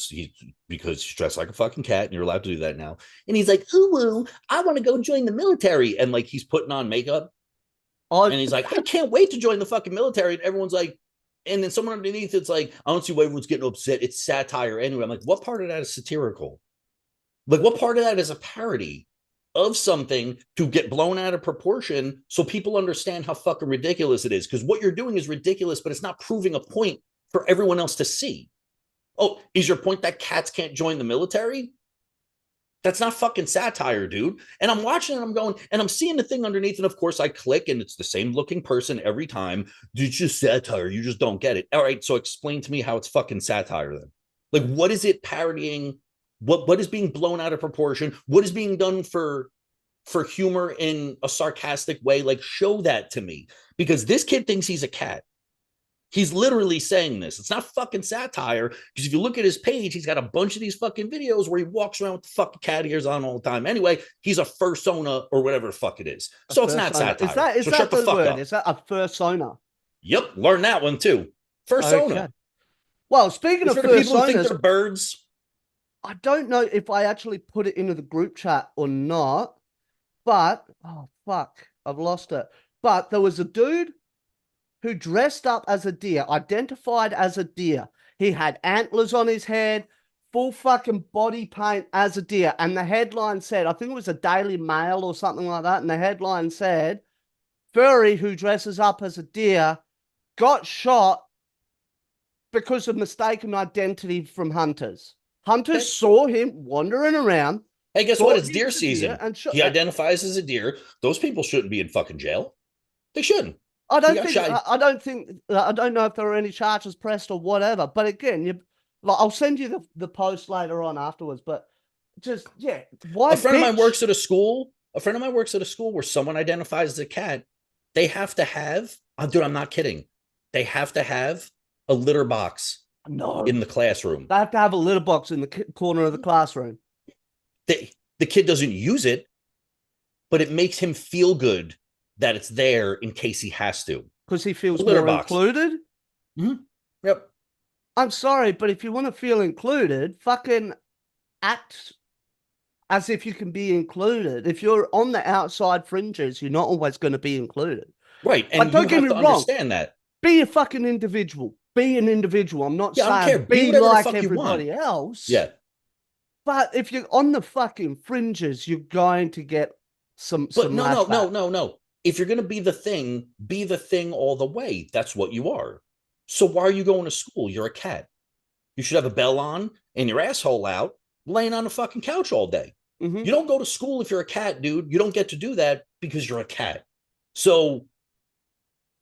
he's dressed like a fucking cat, and you're allowed to do that now. And he's like, ooh, I want to go join the military, and like he's putting on makeup, and he's like, I can't wait to join the fucking military. And everyone's like, and then someone underneath it's like, I don't see why everyone's getting upset. It's satire anyway. I'm like, what part of that is satirical? Like, what part of that is a parody of something to get blown out of proportion so people understand how fucking ridiculous it is? Because what you're doing is ridiculous, but it's not proving a point for everyone else to see. Oh, is your point that cats can't join the military? That's not fucking satire, dude. And I'm watching and I'm going, and I'm seeing the thing underneath, and of course I click, and it's the same looking person every time. It's just satire. You just don't get it. All right, so explain to me how it's fucking satire then. Like, what is it parodying? What is being blown out of proportion? What is being done for humor in a sarcastic way? Like, show that to me. Because this kid thinks he's a cat. He's literally saying this. It's not fucking satire, because if you look at his page, he's got a bunch of these fucking videos where he walks around with the fucking cat ears on all the time. Anyway, he's a fursona or whatever the fuck it is. So it's not satire. Is that the word? Is that a fursona? Yep, learn that one too. Fursona. Okay. Well, speaking of fursonas, people who think they're birds. I don't know if I actually put it into the group chat or not, but oh fuck, I've lost it. But there was a dude who dressed up as a deer, identified as a deer. He had antlers on his head, full fucking body paint as a deer. And the headline said, I think it was a Daily Mail or something like that. And the headline said, furry who dresses up as a deer got shot because of mistaken identity from hunters. Hunters saw him wandering around. Hey, guess what? It's deer season. He identifies as a deer. Those people shouldn't be in fucking jail. They shouldn't. I He don't got think. shot. I don't think. I don't know if there are any charges pressed or whatever. But again, like, I'll send you the post later on afterwards. But just why? A friend of mine bitch? works at a school. A friend of mine works at a school where someone identifies as a cat. They have to have. Dude, I'm not kidding. They have to have a litter box in No, the classroom. they have to have a litter box in the corner of the classroom. The kid doesn't use it, but it makes him feel good that it's there in case he has to. Because he feels litter more box. included. Mm-hmm. Yep. I'm sorry, but if you want to feel included, fucking act as if you can be included. If you're on the outside fringes, you're not always going to be included. Right. But And don't you get have me to wrong. understand that. Be a fucking individual. Be an individual. I'm not Yeah, I don't care. saying Be be whatever the like fuck you want. everybody else. Yeah. But if you're on the fucking fringes, you're going to get some. But no. lashback. If you're going to be the thing all the way. That's what you are. So why are you going to school? You're a cat. You should have a bell on and your asshole out, laying on the fucking couch all day. Mm-hmm. You don't go to school if you're a cat, dude. You don't get to do that because you're a cat. So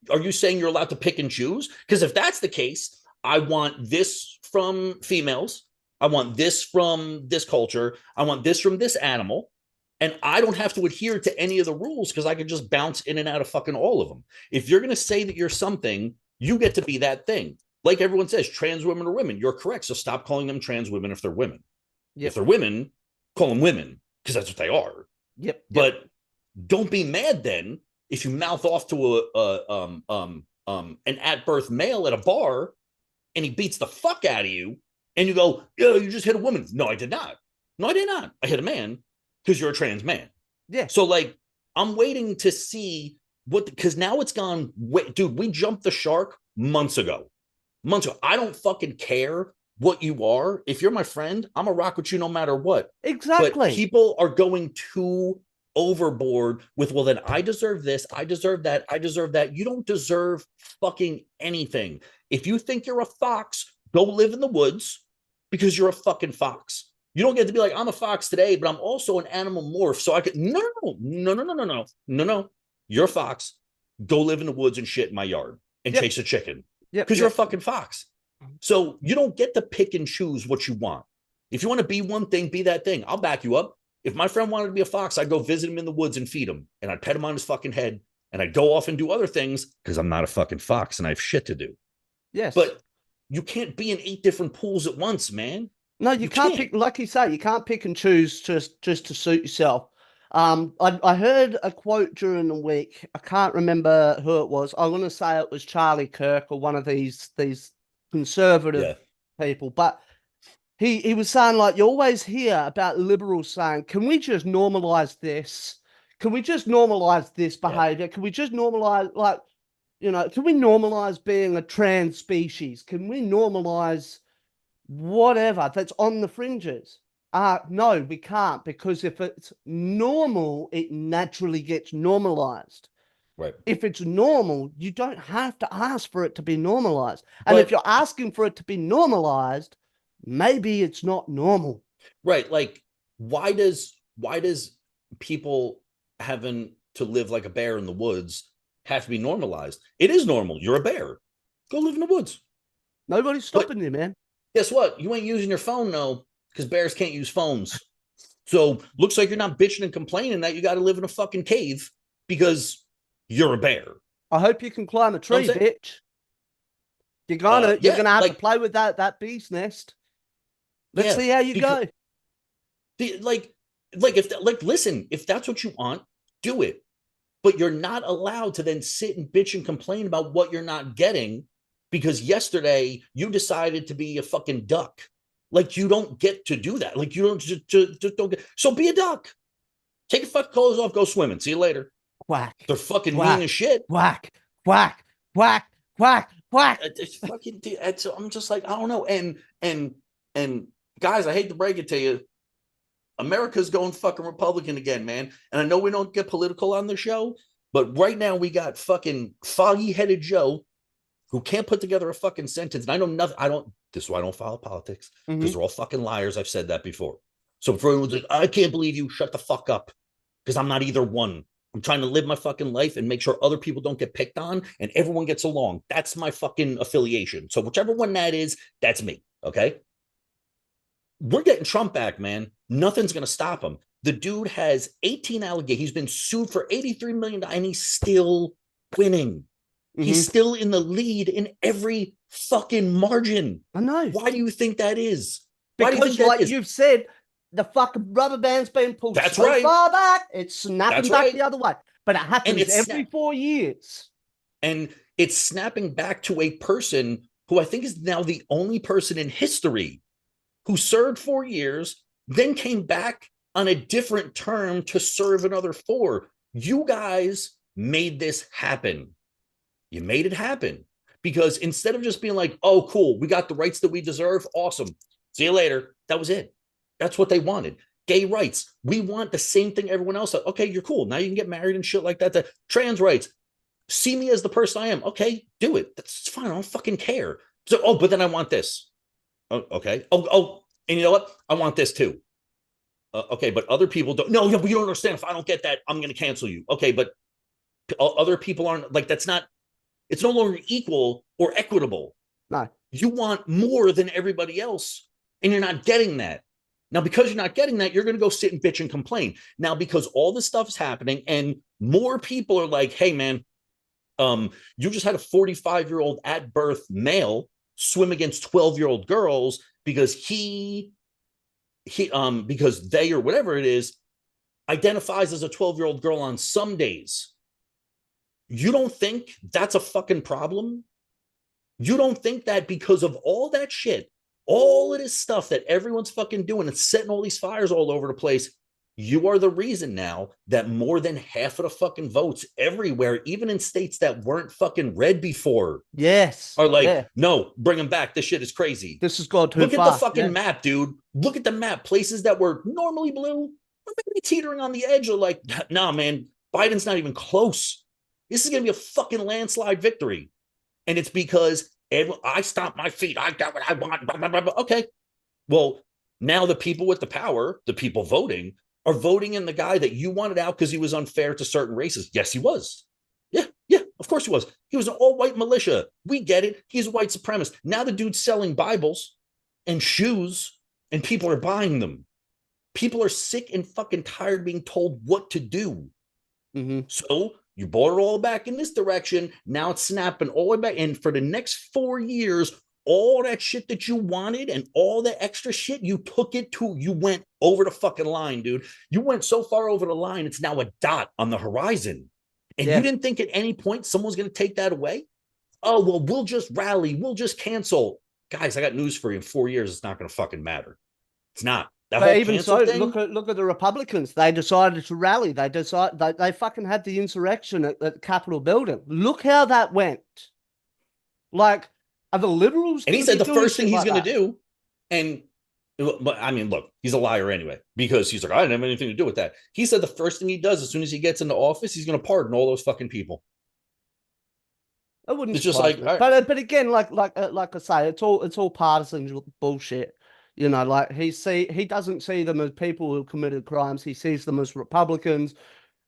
are you saying you're allowed to pick and choose? Because if that's the case, I want this from females. I want this from this culture. I want this from this animal. And I don't have to adhere to any of the rules because I can just bounce in and out of fucking all of them. If you're going to say that you're something, you get to be that thing. Like everyone says, trans women are women. You're correct. So stop calling them trans women if they're women. Yep. If they're women, call them women because that's what they are. Yep. But don't be mad then if you mouth off to an at birth male at a bar and he beats the fuck out of you and you go, yeah, you just hit a woman. No, I did not. No, I did not. I hit a man because you're a trans man. Yeah. So like, I'm waiting to see because now it's gone. Dude, we jumped the shark months ago. I don't fucking care what you are. If you're my friend, I'm gonna rock with you no matter what. Exactly. But people are going too overboard with, well, then I deserve this, I deserve that, I deserve that. You don't deserve fucking anything. If you think you're a fox, go live in the woods because you're a fucking fox. You don't get to be like, I'm a fox today, but I'm also an animal morph. So I could no. You're a fox. Go live in the woods and shit in my yard and chase a chicken. Because you're a fucking fox. So you don't get to pick and choose what you want. If you want to be one thing, be that thing. I'll back you up. If my friend wanted to be a fox, I'd go visit him in the woods and feed him. And I'd pet him on his fucking head. And I'd go off and do other things because I'm not a fucking fox and I have shit to do. Yes. But you can't be in 8 different pools at once, man. No, you can't pick, like you say, you can't pick and choose just to suit yourself. I heard a quote during the week. I can't remember who it was. I'm going to say it was Charlie Kirk or one of these conservative people. But he was saying, like, you always hear about liberals saying, can we just normalize this? Can we just normalize this behavior? Can we just normalize, like, can we normalize being a trans species? Can we normalize whatever that's on the fringes? No, we can't, because if it's normal, it naturally gets normalized. Right. If it's normal, you don't have to ask for it to be normalized. And if you're asking for it to be normalized, maybe it's not normal. Right. Like, why does people having to live like a bear in the woods have to be normalized? It is normal. You're a bear. Go live in the woods. Nobody's stopping you, man. Guess what? You ain't using your phone, no, because bears can't use phones. So looks like you're not bitching and complaining that you got to live in a fucking cave because you're a bear. I hope you can climb a tree, bitch. You're gonna have to play with that bee's nest. Let's see how you go. Listen, if that's what you want, do it. But you're not allowed to then sit and bitch and complain about what you're not getting because yesterday you decided to be a fucking duck. Like, you don't get to do that. Like, you don't just don't get. So be a duck. Take your fucking clothes off, go swimming. See you later. Quack. They're fucking mean as shit. Quack, quack, quack, quack, quack. It's fucking. I'm just like, I don't know. And guys, I hate to break it to you, America's going fucking Republican again, man. And I know we don't get political on the show, but right now we got fucking foggy-headed Joe who can't put together a fucking sentence. And I know nothing. This is why I don't follow politics, because they're all fucking liars. I've said that before. So for everyone's like, I can't believe you, shut the fuck up, because I'm not either one. I'm trying to live my fucking life and make sure other people don't get picked on and everyone gets along. That's my fucking affiliation. So whichever one that is, that's me. Okay. We're getting Trump back, man. Nothing's going to stop him. The dude has 18 allegations. He's been sued for $83 million and he's still winning. He's still in the lead in every fucking margin. I know. Why do you think that is? Because, like you've said, the fucking rubber band's been pulled far back, it's snapping back the other way. But it happens every 4 years. And it's snapping back to a person who I think is now the only person in history who served 4 years, then came back on a different term to serve another 4. You guys made this happen. You made it happen. Because instead of just being like, oh, cool, we got the rights that we deserve, awesome, see you later, that was it. That's what they wanted. Gay rights. We want the same thing everyone else. Okay, you're cool. Now you can get married and shit like that. Trans rights. See me as the person I am. Okay, do it. That's fine. I don't fucking care. So, oh, but then I want this. Oh, okay. Oh, and you know what? I want this too. Okay, but other people don't. No, but you don't understand. If I don't get that, I'm going to cancel you. Okay, but other people aren't like, that's not, it's no longer equal or equitable. No. You want more than everybody else, and you're not getting that. Now, because you're not getting that, you're going to go sit and bitch and complain. Now, because all this stuff is happening and more people are like, hey, man, you just had a 45-year-old at birth male swim against 12-year-old girls because because they, or whatever it is, identifies as a 12-year-old girl on some days. You don't think that's a fucking problem? You don't think that because of all that shit, all of this stuff that everyone's fucking doing and setting all these fires all over the place, you are the reason now that more than half of the fucking votes everywhere, even in states that weren't fucking red before, are like, no, bring them back. This shit is crazy. This has gone too far. Look at the fucking map, dude. Look at the map. Places that were normally blue are maybe teetering on the edge are like, nah, man, Biden's not even close. This is going to be a fucking landslide victory. And it's because I stomped my feet. I got what I want. Blah, blah, blah, blah. Okay. Well, now the people with the power, the people voting, are voting in the guy that you wanted out because he was unfair to certain races. Yes, he was. Yeah, of course he was. He was an all-white militia. We get it. He's a white supremacist. Now the dude's selling Bibles and shoes, and people are buying them. People are sick and fucking tired being told what to do. So you brought it all back in this direction. Now it's snapping all the way back. And for the next 4 years, all that shit that you wanted and all the extra shit, you went over the fucking line, dude. You went so far over the line, it's now a dot on the horizon. And you didn't think at any point someone's going to take that away? Oh, well, we'll just rally. We'll just cancel. Guys, I got news for you. In 4 years, it's not going to fucking matter. It's not. But even so, thing, look at the Republicans. They decided to rally. They fucking had the insurrection at the Capitol building. Look how that went. Like, are the liberals? And he said the first thing he's going to do, and but I mean, look, he's a liar anyway, because he's like, I didn't have anything to do with that. He said the first thing he does as soon as he gets into office, he's going to pardon all those fucking people. I wouldn't. It's just like, right. but again, like I say, it's all partisan bullshit. You know, like he doesn't see them as people who committed crimes. He sees them as Republicans,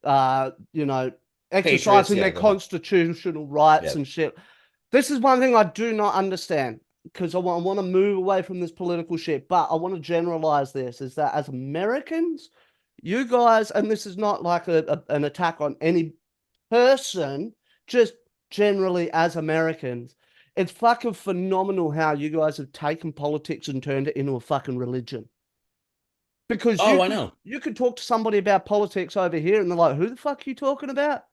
you know, exercising their constitutional rights and shit. This is one thing I do not understand, because I want to move away from this political shit, but I want to generalize this, is that as Americans, you guys, and this is not like an attack on any person, just generally as Americans, it's fucking phenomenal how you guys have taken politics and turned it into a fucking religion. Because I know. You could talk to somebody about politics over here and they're like, who the fuck are you talking about?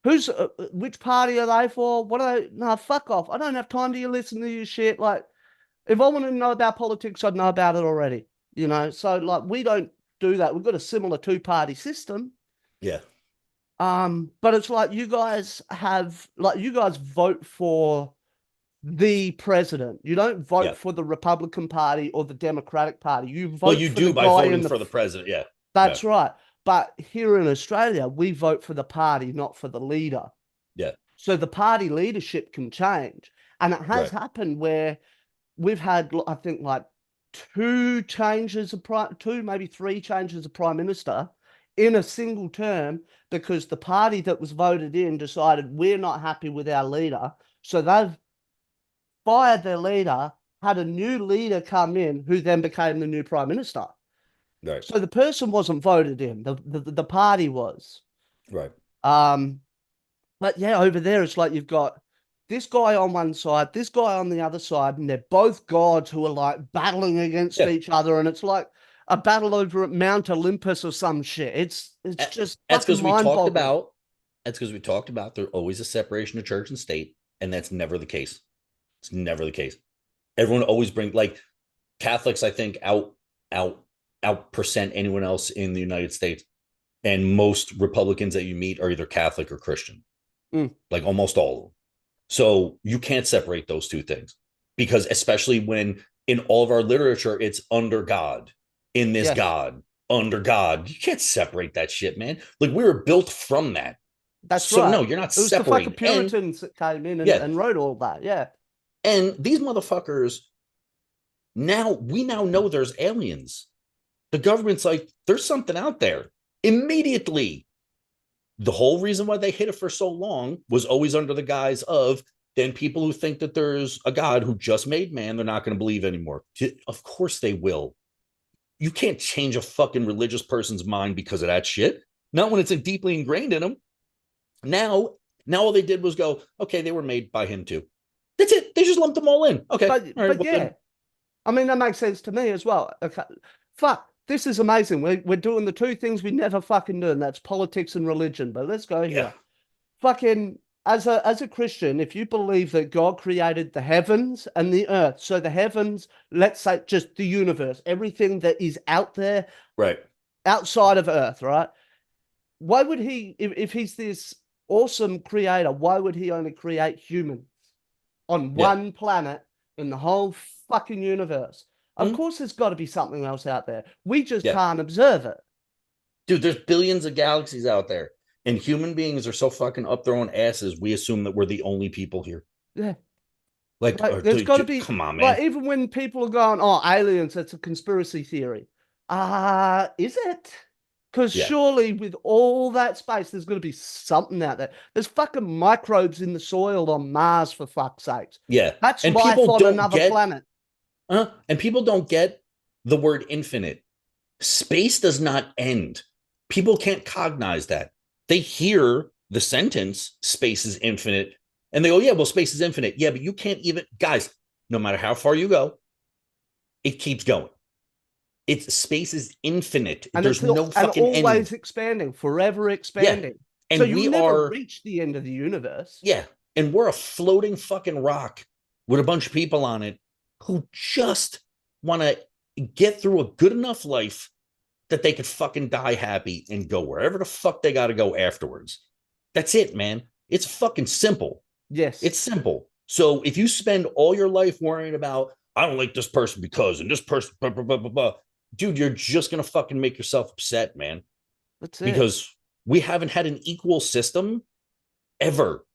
Who's which party are they for? What are they? No, fuck off. I don't have time to listen to your shit. Like, if I wanted to know about politics, I'd know about it already. You know, so like we don't do that. We've got a similar two-party system. Yeah. But it's like you guys vote for the president. You don't vote for the Republican Party or the Democratic Party. You vote. Well, you do by voting for the president. Yeah. That's right. But here in Australia, we vote for the party, not for the leader. Yeah. So the party leadership can change. And it has happened where we've had, I think, like two, maybe three changes of prime minister in a single term because the party that was voted in decided we're not happy with our leader. So they've fired their leader, had a new leader come in who then became the new prime minister. Right. So the person wasn't voted in, the party was. Right. But yeah, over there, it's like you've got this guy on one side, this guy on the other side, and they're both gods who are like battling against each other. And it's like a battle over at Mount Olympus or some shit. It's just that's because we talked boggling. about that's because we talked about there's always a separation of church and state, and that's never the case. It's never the case. Everyone always brings, like, Catholics, I think, out percent anyone else in the United States. And most Republicans that you meet are either Catholic or Christian. Like almost all of them. So you can't separate those two things, because especially when in all of our literature, it's under God, in this God, under God. You can't separate that shit, man. Like, we were built from that. That's right. No, you're not separating. It was the fucking Puritans that came in and wrote all that. Yeah. And these motherfuckers, we now know there's aliens. The government's like, there's something out there. Immediately. The whole reason why they hid it for so long was always under the guise of, then people who think that there's a God who just made man, they're not going to believe anymore. Of course they will. You can't change a fucking religious person's mind because of that shit. Not when it's deeply ingrained in them. Now all they did was go, okay, they were made by him too. That's it. They just lumped them all in. Okay. But yeah. I mean, that makes sense to me as well. Okay. Fuck. This is amazing. We're doing the two things we never fucking do, and that's politics and religion. But let's go here. Fucking, as a Christian, if you believe that God created the heavens and the earth, so the heavens, let's say just the universe, everything that is out there, right, outside of Earth, right? Why would he, if he's this awesome creator, why would he only create humans on one planet in the whole fucking universe? Of course, there's got to be something else out there. We just can't observe it. Dude, there's billions of galaxies out there. And human beings are so fucking up their own asses, we assume that we're the only people here. Yeah. Like there's got to be... Come on, man. Like, even when people are going, oh, aliens, that's a conspiracy theory. Is it? Because surely with all that space, there's going to be something out there. There's fucking microbes in the soil on Mars, for fuck's sakes. Yeah. That's life on another planet. And people don't get the word infinite. Space does not end. People can't cognize that. They hear the sentence, space is infinite, and they go, yeah, well, space is infinite. Yeah, but you can't even, guys, no matter how far you go, it keeps going. Space is infinite. And there's no fucking end. And always expanding, forever expanding. Yeah. And so you never reach the end of the universe. Yeah. And we're a floating fucking rock with a bunch of people on it who just want to get through a good enough life that they could fucking die happy and go wherever the fuck they got to go afterwards. That's it, man. It's fucking simple. Yes. It's simple. So if you spend all your life worrying about, I don't like this person because, and this person, blah, blah, blah, blah, blah, dude, you're just going to fucking make yourself upset, man. That's it. Because we haven't had an equal system ever.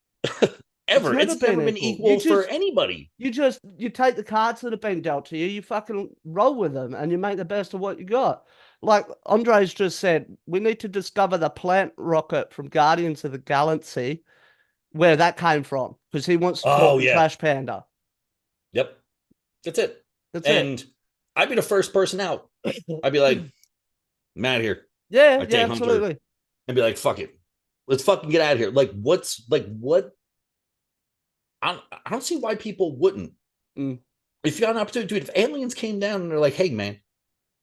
Ever. It's never been equal for anybody. You take the cards that have been dealt to you, you fucking roll with them, and you make the best of what you got. Like Andre's just said, we need to discover the plant rocket from Guardians of the Galaxy, where that came from, because he wants to talk to Trash Panda. Yep. That's it. And I'd be the first person out. I'd be like, I'm out of here. Yeah, absolutely. And be like, fuck it. Let's fucking get out of here. Like, what? I don't see why people wouldn't. If you got an opportunity, dude, if aliens came down and they're like, hey, man,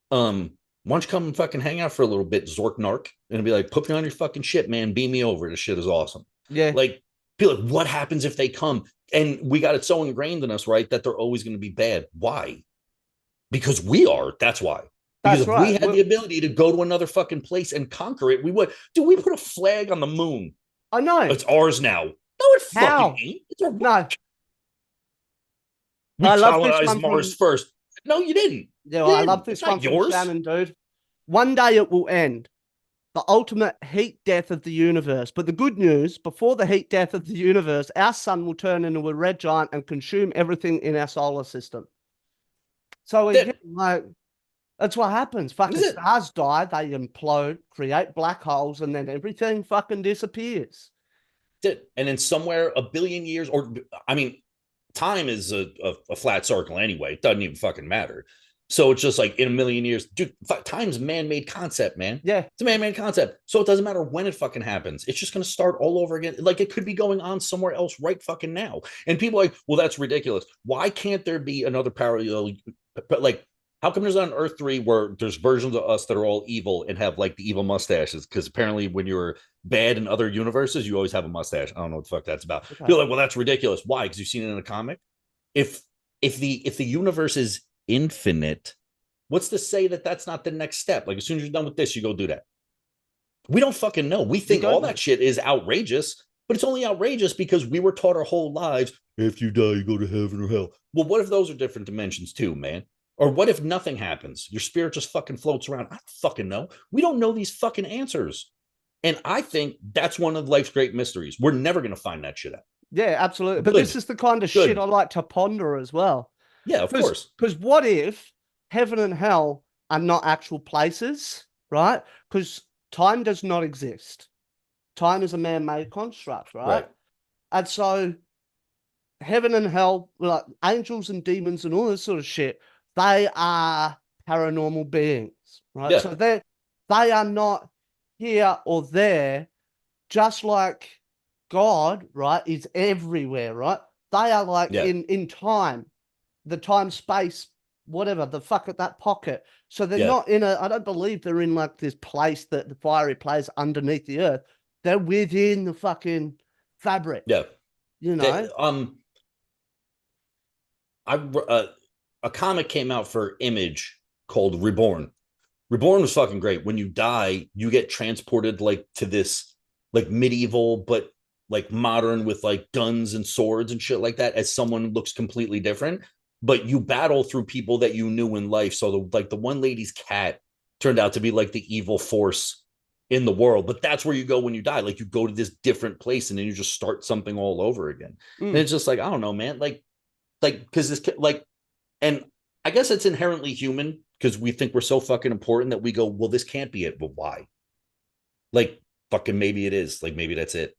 why don't you come and fucking hang out for a little bit, Zork Narc? And be like, put me on your fucking shit, man. Beam me over. This shit is awesome. Yeah. Like, be like, what happens if they come? And we got it so ingrained in us, right, that they're always going to be bad. Why? Because we are. That's why. Because if we had the ability to go to another fucking place and conquer it, we would. Dude, we put a flag on the moon. I know. It's ours now. No, it fucking ain't. It's our no. We colonized Mars first. No, you didn't. Yeah, I love this one from Shannon, dude. One day it will end. The ultimate heat death of the universe. But the good news, before the heat death of the universe, our sun will turn into a red giant and consume everything in our solar system. So again, like, That's what happens. Fucking stars die, they implode, create black holes, and then everything fucking disappears. And then somewhere a billion years, or I mean, time is a flat circle anyway. It doesn't even fucking matter. So it's just like in a million years, dude, time's man-made concept, man. Yeah. It's a man-made concept. So it doesn't matter when it fucking happens. It's just going to start all over again. Like it could be going on somewhere else right fucking now. And people are like, well, that's ridiculous. Why can't there be another parallel? Like, how come there's on Earth 3 where there's versions of us that are all evil and have like the evil mustaches? Because apparently when you're bad in other universes, you always have a mustache. I don't know what the fuck that's about. Okay. You're like, well, that's ridiculous. Why? Because you've seen it in a comic. If the universe is infinite, what's to say that that's not the next step? Like as soon as you're done with this, you go do that. We don't fucking know. We think all that shit is outrageous, but it's only outrageous because we were taught our whole lives, after you die, you go to heaven or hell. Well, what if those are different dimensions too, man? Or what if nothing happens? Your spirit just fucking floats around. I don't fucking know. We don't know these fucking answers. And I think that's one of life's great mysteries. We're never going to find that shit out. Yeah, absolutely. But this is the kind of shit I like to ponder as well. Yeah, of course. Because what if heaven and hell are not actual places, right? Because time does not exist. Time is a man-made construct, right? And so heaven and hell, like angels and demons and all this sort of shit, they are paranormal beings, right? Yeah. So they are not here or there, just like God, right, is everywhere, right? They are like in time, the time space, whatever, the fuck at that pocket. So they're not in I don't believe they're in like this place that the fiery place underneath the earth. They're within the fucking fabric. Yeah. You know? A comic came out for Image called Reborn. Reborn was fucking great. When you die, you get transported like to this like medieval, but like modern with like guns and swords and shit like that as someone looks completely different. But you battle through people that you knew in life. So the one lady's cat turned out to be like the evil force in the world. But that's where you go when you die. Like you go to this different place and then you just start something all over again. And it's just like, I don't know, man. Like, because this like, and I guess it's inherently human because we think we're so fucking important that we go, well, this can't be it. But why? Like, fucking maybe it is. Like, maybe that's it.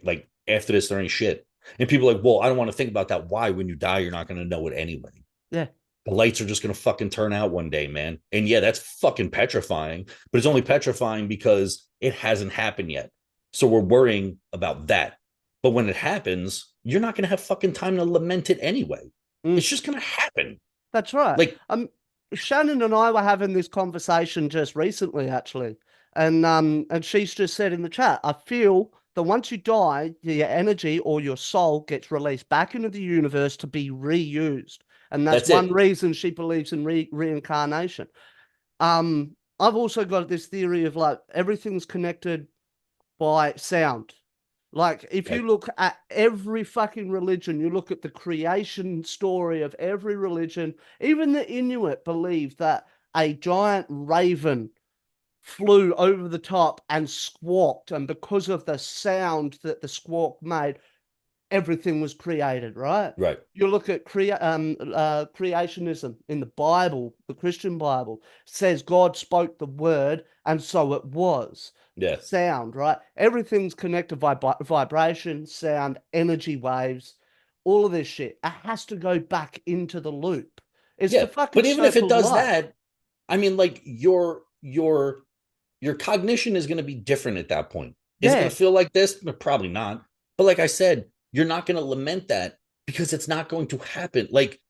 Like, after this, there ain't shit. And people are like, well, I don't want to think about that. Why? When you die, you're not going to know it anyway. Yeah. The lights are just going to fucking turn out one day, man. And yeah, that's fucking petrifying. But it's only petrifying because it hasn't happened yet. So we're worrying about that. But when it happens, you're not going to have fucking time to lament it anyway. It's just going to happen. That's right. Like, Shannon and I were having this conversation just recently, actually. And she's just said in the chat, I feel that once you die, your energy or your soul gets released back into the universe to be reused. And that's one reason she believes in reincarnation. I've also got this theory of like everything's connected by sound. Like if you look at every fucking religion, you look at the creation story of every religion, even the Inuit believe that a giant raven flew over the top and squawked, and because of the sound that the squawk made, everything was created, right? Right. You look at creationism in the Bible, the Christian Bible says God spoke the word and so it was. Yeah. Sound, right? Everything's connected by vibration, sound, energy waves, all of this shit. It has to go back into the loop. It's the fucking but even if it does life. that, I mean, like your cognition is going to be different at that point. Is it going to feel like this? Probably not. But like I said, you're not going to lament that because it's not going to happen. Like,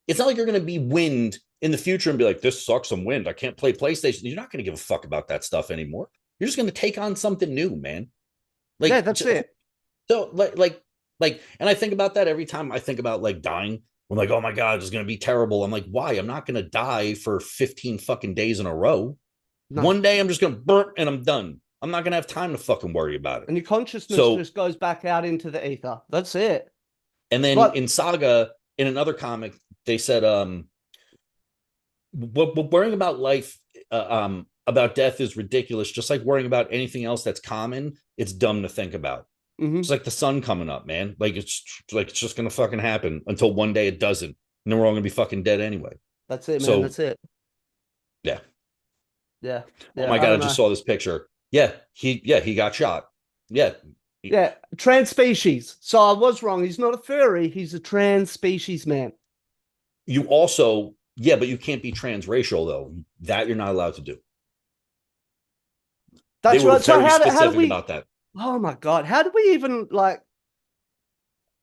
it's not like you're going to be wind in the future and be like, this sucks, some wind. I can't play PlayStation. You're not going to give a fuck about that stuff anymore. You're just going to take on something new, man. Like, yeah, that's it. So like, and I think about that every time I think about like dying. I'm like, oh my God, it's going to be terrible. I'm like, why? I'm not going to die for 15 fucking days in a row. No. One day I'm just going to burn and I'm done. I'm not going to have time to fucking worry about it. And your consciousness just goes back out into the ether. That's it. And then in Saga, in another comic, they said, worrying about life, about death is ridiculous. Just like worrying about anything else that's common, it's dumb to think about. It's like the sun coming up, man. Like it's just going to fucking happen until one day it doesn't. And then we're all going to be fucking dead anyway. That's it, man. That's it. Yeah. Yeah. Oh my God, I just saw this picture. Yeah, he got shot. Yeah. Yeah, trans species. So I was wrong. He's not a furry. He's a trans species man. You also, yeah, but you can't be transracial though. That you're not allowed to do. That's they were right. So very how do specific we? about that. Oh my God, how do we even like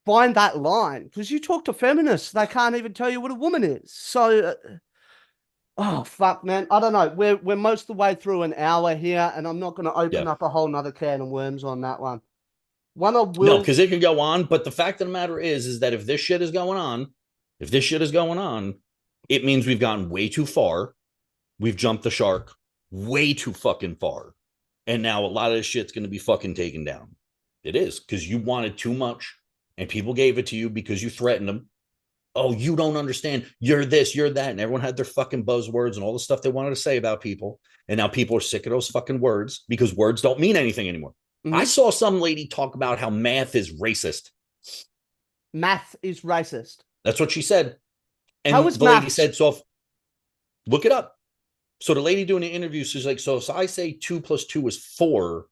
find that line? Because you talk to feminists, they can't even tell you what a woman is. So, oh fuck, man, I don't know. We're most of the way through an hour here, and I'm not going to open up a whole nother can of worms on that one. One I will. No, because it can go on. But the fact of the matter is that if this shit is going on, it means we've gone way too far. We've jumped the shark way too fucking far. And now a lot of this shit's going to be fucking taken down. It is, because you wanted too much and people gave it to you because you threatened them. Oh, you don't understand. You're this, you're that. And everyone had their fucking buzzwords and all the stuff they wanted to say about people. And now people are sick of those fucking words because words don't mean anything anymore. Mm-hmm. I saw some lady talk about how math is racist. Math is racist. That's what she said. And how is the math? Lady said, so look it up. So the lady doing the interview, she's like, so if I say 2 + 2 is 4,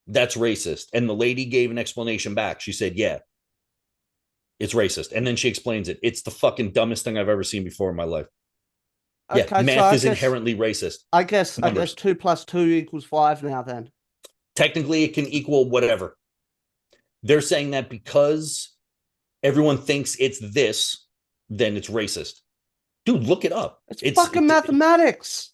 that's racist. And the lady gave an explanation back. She said, yeah, it's racist. And then she explains it. It's the fucking dumbest thing I've ever seen before in my life. Okay, yeah, math is inherently racist. I guess 2 + 2 = 5 now then. Technically, it can equal whatever. They're saying that because everyone thinks it's this, then it's racist. Dude, look it up. It's fucking mathematics.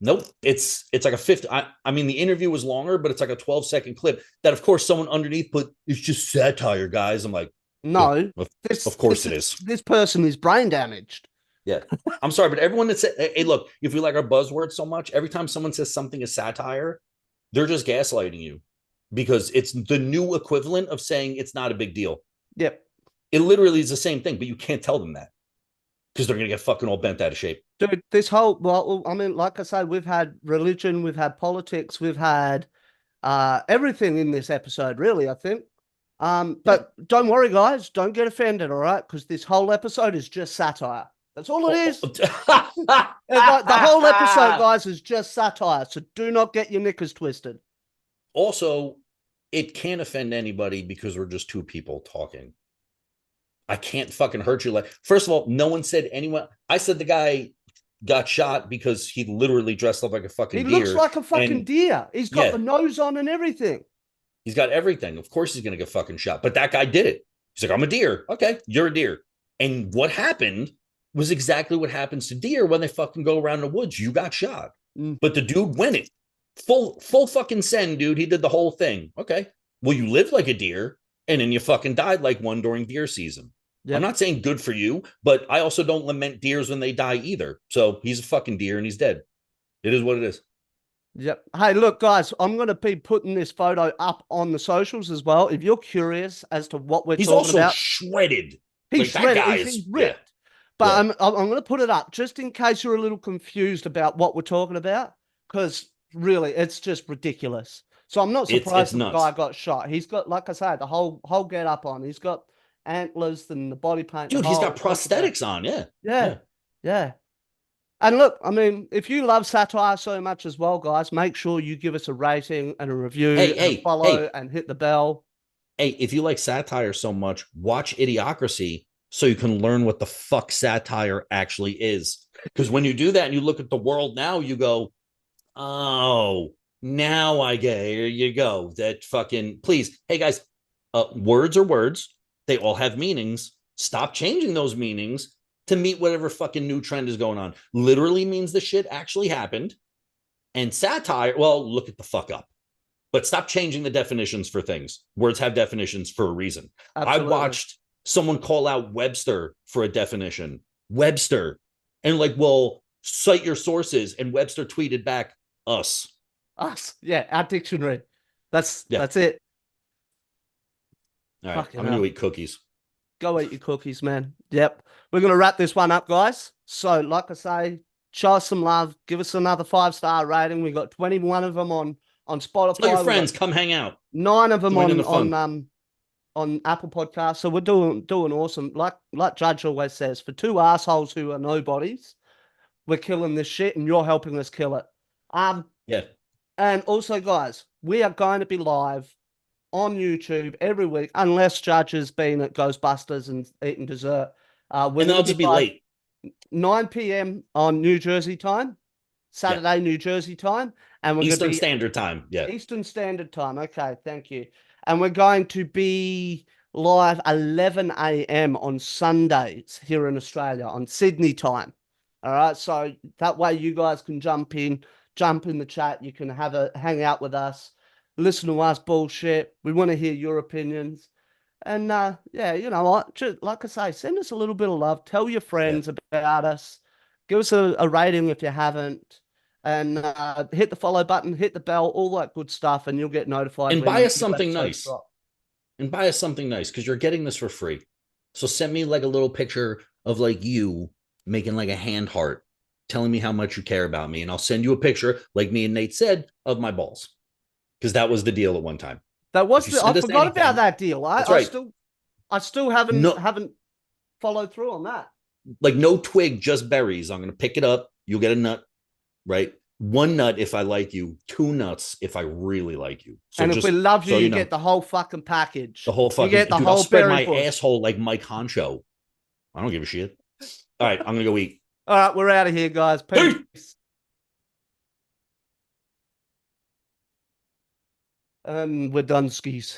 Nope. It's like a 50. I mean, the interview was longer, but it's like a 12-second clip that, of course, someone underneath put, it's just satire, guys. I'm like, no, of course it is. This person is brain damaged. Yeah. I'm sorry, but everyone that said, hey, look, if we like our buzzwords so much, every time someone says something is satire, they're just gaslighting you because it's the new equivalent of saying it's not a big deal. Yep. It literally is the same thing, but you can't tell them that because they're going to get fucking all bent out of shape. Dude, this whole, well, I mean, like I said, we've had religion, we've had politics, we've had everything in this episode, really, I think. But don't worry, guys, don't get offended, all right? Because this whole episode is just satire. That's all it is. The whole episode, guys, is just satire. So do not get your knickers twisted. Also, it can't offend anybody because we're just two people talking. I can't fucking hurt you. Like, first of all, no one said anyone. I said the guy got shot because he literally dressed up like a fucking deer. He looks like a fucking deer. He's got the nose on and everything. He's got everything. Of course he's going to get fucking shot. But that guy did it. He's like, I'm a deer. Okay, you're a deer. And what happened was exactly what happens to deer when they fucking go around the woods. You got shot. But the dude went it. Full fucking send, dude. He did the whole thing. Okay. Well, you lived like a deer, and then you fucking died like one during deer season. Yep. I'm not saying good for you, but I also don't lament deers when they die either. So he's a fucking deer and he's dead. It is what it is. Yep. Hey, look, guys, I'm going to be putting this photo up on the socials as well. If you're curious as to what we're talking about. He's also shredded. He's shredded. He's ripped. Yeah. But I'm going to put it up just in case you're a little confused about what we're talking about, because really, it's just ridiculous. So I'm not surprised the guy got shot. He's got, like I said, the whole get up on. He's got antlers and the body paint. Dude, he's got prosthetics on. Yeah. And look, I mean, if you love satire so much as well, guys, make sure you give us a rating and a review, and a follow, and hit the bell. Hey, if you like satire so much, watch Idiocracy so you can learn what the fuck satire actually is. Because when you do that and you look at the world now, you go, oh, now I get it. Here you go. That fucking, please. Hey, guys, words are words. They all have meanings. Stop changing those meanings to meet whatever fucking new trend is going on. Literally means the shit actually happened. And satire, well, look at the fuck up. But stop changing the definitions for things. Words have definitions for a reason. Absolutely. I watched someone call out Webster for a definition. Webster. And like, well, cite your sources. And Webster tweeted back, us. Us. Yeah, our dictionary. That's it. All right, I'm going to eat cookies. Go eat your cookies, man. Yep. We're going to wrap this one up, guys. So, like I say, show us some love. Give us another 5-star rating. We got 21 of them on Spotify. Tell your friends, come hang out. 9 of them on Apple Podcasts. So we're doing awesome. Like Judge always says, for two assholes who are nobodies, we're killing this shit and you're helping us kill it. Yeah. And also, guys, we are going to be live on YouTube every week, unless Judge has been at Ghostbusters and eating dessert. And then I'll just be late. 9 p.m. on New Jersey time, Saturday, New Jersey time. And we're Eastern Standard Time. Yeah. Eastern Standard Time. Okay, thank you. And we're going to be live 11 a.m. on Sundays here in Australia on Sydney time. All right. So that way you guys can jump in the chat. You can hang out with us, listen to us bullshit. We want to hear your opinions. And yeah, you know what? Just, like I say, send us a little bit of love. Tell your friends about us. Give us a rating if you haven't. And hit the follow button, hit the bell, all that good stuff, and you'll get notified. And buy us something nice. And buy us something nice, because you're getting this for free. So send me like a little picture of like you making like a hand heart, telling me how much you care about me. And I'll send you a picture, like me and Nate said, of my balls. Because that was the deal at one time. That was I forgot about that deal. I still haven't followed through on that. Like no twig, just berries. I'm gonna pick it up. You'll get a nut, right? One nut if I like you, 2 nuts if I really like you. So and if we love you, you get the whole fucking package. The whole fucking. You get the whole. I'll spread my asshole like Mike Honcho. I don't give a shit. All right, I'm gonna go eat. All right, we're out of here, guys. Peace. We're done, skis.